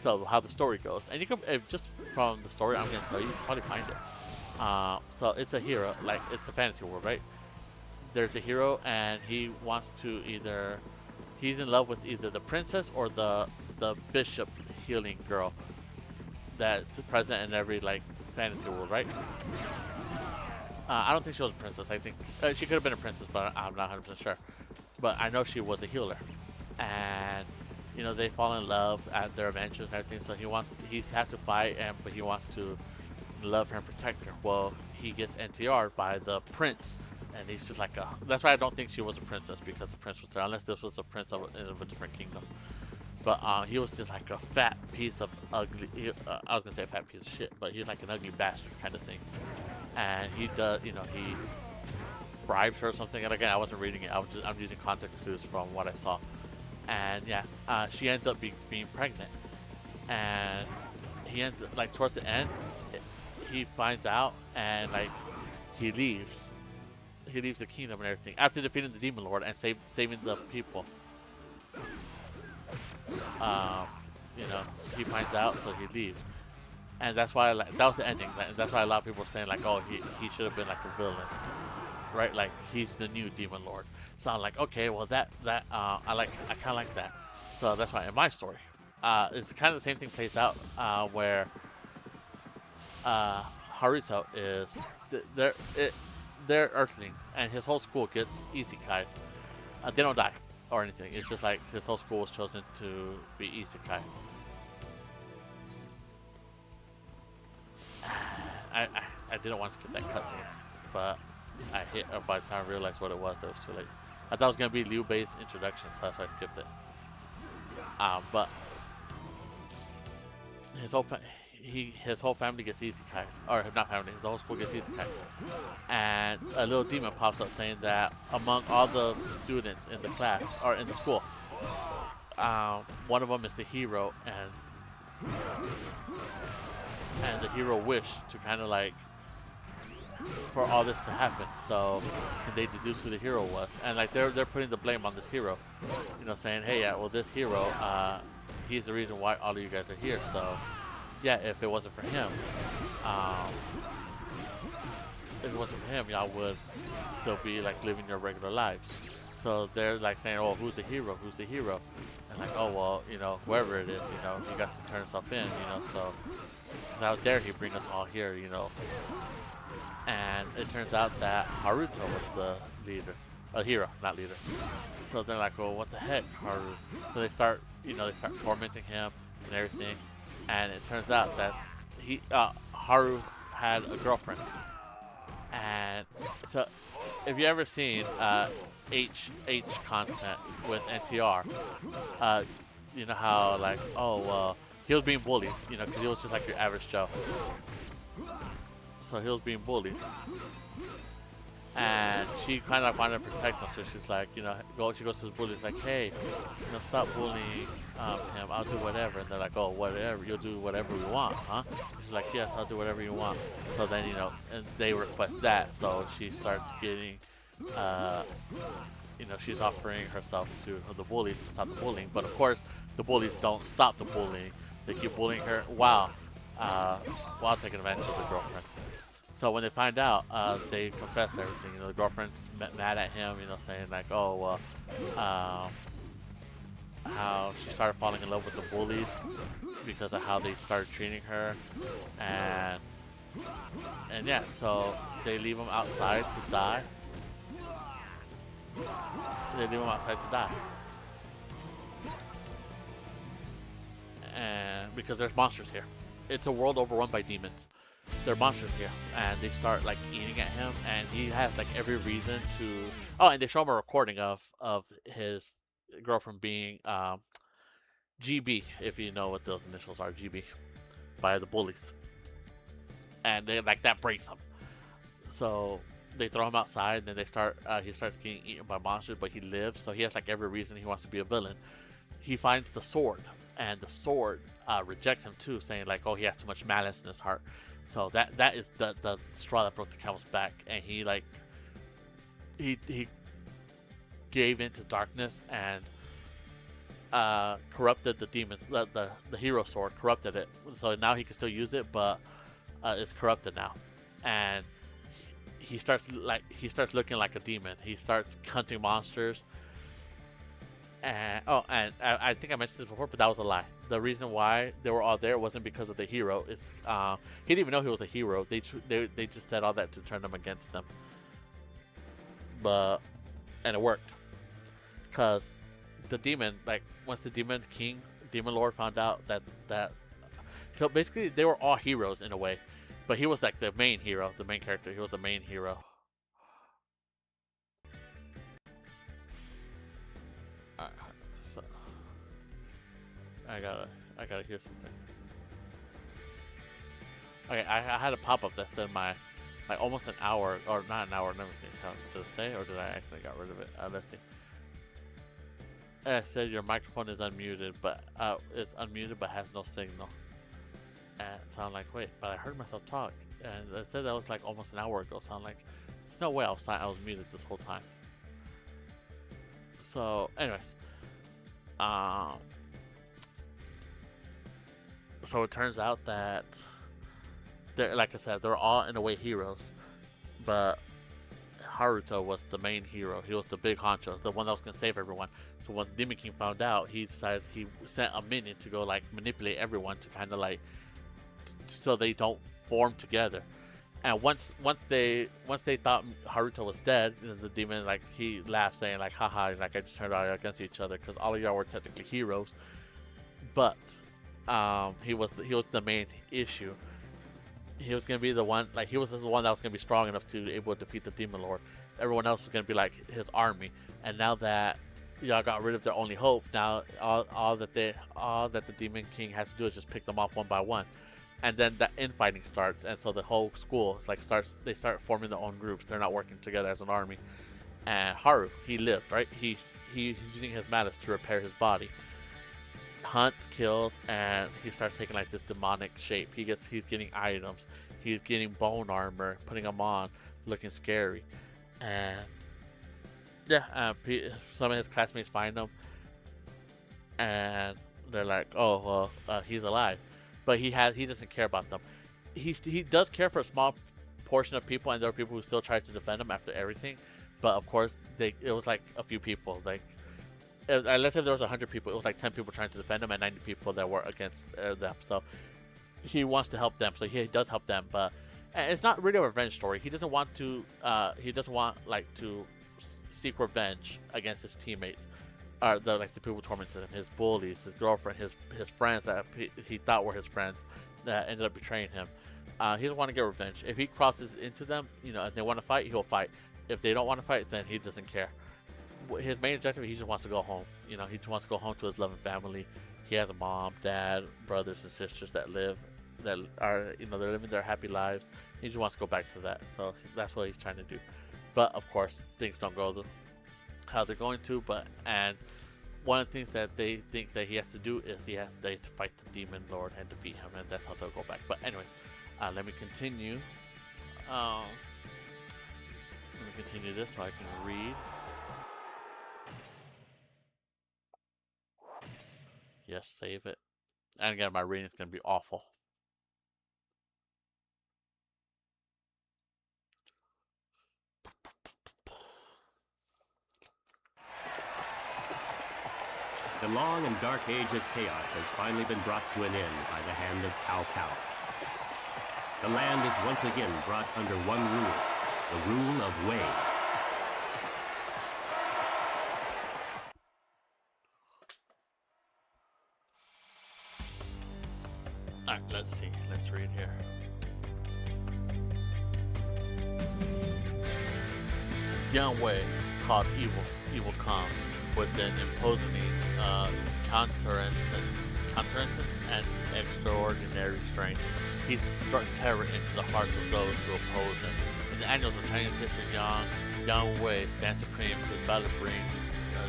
So how the story goes, and you can, just from the story I'm gonna tell you, can probably find it. So it's a hero, like, it's a fantasy world, right? There's a hero, and he wants to he's in love with either the princess or the bishop healing girl that's present in every like fantasy world, right? I don't think she was a princess. I think she could have been a princess, but I'm not 100% sure. But I know she was a healer, and you know, they fall in love at their adventures and everything. So he has to fight, but he wants to love her and protect her. Well, he gets NTR'd by the prince, and he's just like that's why I don't think she was a princess, because the prince was there, unless this was a prince of a different kingdom. But he was just like a fat piece of ugly. I was gonna say a fat piece of shit, but he's like an ugly bastard kind of thing. And he does, you know, he bribes her or something. And again, I wasn't reading it. I'm using context clues from what I saw. And yeah, she ends up being pregnant. And he ends up, like, towards the end, he finds out, and like he leaves the kingdom and everything after defeating the demon lord and saving the people. You know, he finds out, so he leaves, and that's why that was the ending. That's why a lot of people are saying like, oh, he should have been like a villain, right? Like, he's the new demon lord. So I'm like, okay, well I kind of like that. So that's why in my story, it's kind of the same thing plays out where Haruto is they're Earthlings, and his whole school gets isekai. They don't die or anything. It's just like his whole school was chosen to be isekai. I didn't want to skip that cutscene, but by the time I realized what it was too late. I thought it was gonna be Liu Bei's introduction, so that's why I skipped it. But his his whole family gets isekai, or not family, the whole school gets isekai, and a little demon pops up saying that among all the students in the class or in the school, one of them is the hero, and the hero wished to kind of like for all this to happen. So can they deduce who the hero was? And like they're putting the blame on this hero, saying, hey, yeah, well this hero, he's the reason why all of you guys are here. So yeah, if it wasn't for him, y'all would still be like living your regular lives. So they're like saying, oh, who's the hero? Who's the hero? And like, oh well, whoever it is, he got to turn himself in, so how dare he bring us all here, And it turns out that Haruto was the leader, hero, not leader. So they're like, well, what the heck, Haru? So they start tormenting him and everything. And it turns out that Haru had a girlfriend. And so if you ever seen H content with NTR, you know how like, oh, well, he was being bullied, because he was just like your average Joe. So he was being bullied. And she kind of wanted to protect him, so she's like, she goes to his bullies like, hey, stop bullying him, I'll do whatever. And they're like, oh, whatever, you'll do whatever we want, huh? She's like, yes, I'll do whatever you want. So then, and they request that, so she starts getting, she's offering herself to the bullies to stop the bullying. But of course, the bullies don't stop the bullying. They keep bullying her while taking advantage of the girlfriend. So when they find out, they confess everything. The girlfriend's mad at him, saying like, oh, well, how she started falling in love with the bullies because of how they started treating her, and yeah, so they leave him outside to die. And because there's monsters here. It's a world overrun by demons. There are monsters here, and they start like eating at him, and he has like every reason to. Oh, and they show him a recording of his girlfriend being GB, if you know what those initials are, GB, by the bullies, and they like that breaks him. So they throw him outside, and then he starts getting eaten by monsters, but he lives, so he has like every reason he wants to be a villain. He finds the sword, and the sword rejects him too, saying like, oh, he has too much malice in his heart. So that is the straw that broke the camel's back, and he gave into darkness and corrupted the demons. The hero sword corrupted it, so now he can still use it, but it's corrupted now, and he starts looking like a demon. He starts hunting monsters. And I think I mentioned this before, but that was a lie. The reason why they were all there wasn't because of the hero. It's he didn't even know he was a hero. They just said all that to turn them against them. And it worked, cause the demon, like once the demon lord found out that so basically they were all heroes in a way, but he was like the main hero, the main character. He was the main hero. I gotta hear something. Okay, I had a pop-up that said my almost an hour, or not an hour, never seen it. Did it say, or did I actually got rid of it? Let's see. It said your microphone is unmuted, but it's unmuted but has no signal. And so I'm like, wait, but I heard myself talk, and it said that was like almost an hour ago. So I'm like, there's no way I was muted this whole time. So, anyways, so it turns out that, like I said, they're all in a way heroes, but Haruto was the main hero. He was the big honcho, the one that was gonna save everyone. So when Demon King found out, he sent a minion to go like manipulate everyone to kind of like so they don't form together. And once they thought Haruto was dead, the demon like he laughed, saying like, haha, like I just turned all against each other because all of y'all were technically heroes, but he was the main issue. He was gonna be the one, like he was the one that was gonna be strong enough to able to defeat the Demon Lord. Everyone else was gonna be like his army. And now that y'all got rid of their only hope. Now all that the Demon King has to do is just pick them off one by one, and then the infighting starts. And so the whole school like starts. They start forming their own groups. They're not working together as an army. And Haru, he lived, right? He's using his malice to repair his body. Hunts, kills, and he starts taking like this demonic shape. He's getting items. He's getting bone armor, putting them on, looking scary, and yeah, some of his classmates find him, and they're like, "Oh, well, he's alive," but he doesn't care about them. He does care for a small portion of people, and there are people who still try to defend him after everything. But of course, it was like a few people. Like, let's say there was 100 people, it was like 10 people trying to defend him, and 90 people that were against them. So he wants to help them, so he does help them. But and it's not really a revenge story. He doesn't want to. He doesn't want like to seek revenge against his teammates, or the people who tormented him, his bullies, his girlfriend, his friends that he thought were his friends that ended up betraying him. He doesn't want to get revenge. If he crosses into them, and they want to fight, he'll fight. If they don't want to fight, then he doesn't care. His main objective, he just wants to go home. He just wants to go home to his loving family. He has a mom, dad, brothers, and sisters that are they're living their happy lives. He just wants to go back to that. So that's what he's trying to do. But of course, things don't go how they're going to. And one of the things that they think that he has to do is they have to fight the Demon Lord and defeat him, and that's how they'll go back. But anyways, let me continue. Let me continue this so I can read. Yes, save it. And again, my reading is going to be awful. The long and dark age of chaos has finally been brought to an end by the hand of Cao Cao. The land is once again brought under one rule, the rule of Wei. Alright, let's see. Let's read here. Dian Wei, called Evil Kong, with an imposing countenance and extraordinary strength. He struck terror into the hearts of those who oppose him. In the annals of Chinese history, Dian Wei stands supreme to battle bring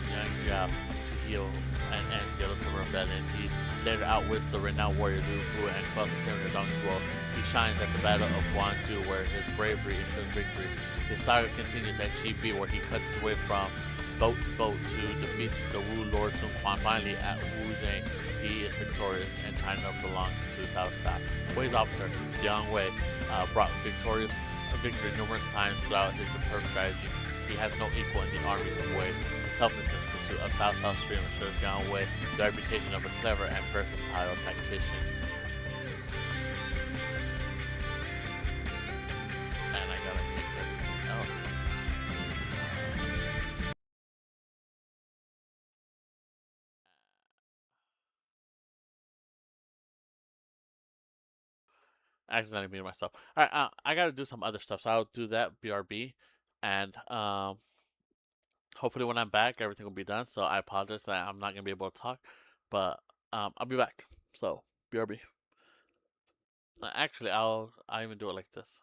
Yang Yao to heal and the other to rebellion. He later outwits the renowned warrior Lu Bu and quells the tyranny of Dong Zhuo. He shines at the Battle of Guandu, where his bravery ensures victory. His saga continues at Chibi, where he cuts his way from boat to boat to defeat the Wu Lord Sun Quan. Finally, at Wuzhang, he is victorious, and China belongs to South South. Wei's officer, Dian Wei, brought victory numerous times throughout his superb strategy. He has no equal in the armies of Wei. The selflessness pursuit of South South Stream assures Dian Wei the reputation of a clever and versatile tactician. And I gotta make everything else. I accidentally muted myself. All right, I gotta do some other stuff, so I'll do that BRB, and hopefully when I'm back, everything will be done. So I apologize that I'm not gonna be able to talk, but I'll be back. So BRB. Actually, I'll even do it like this.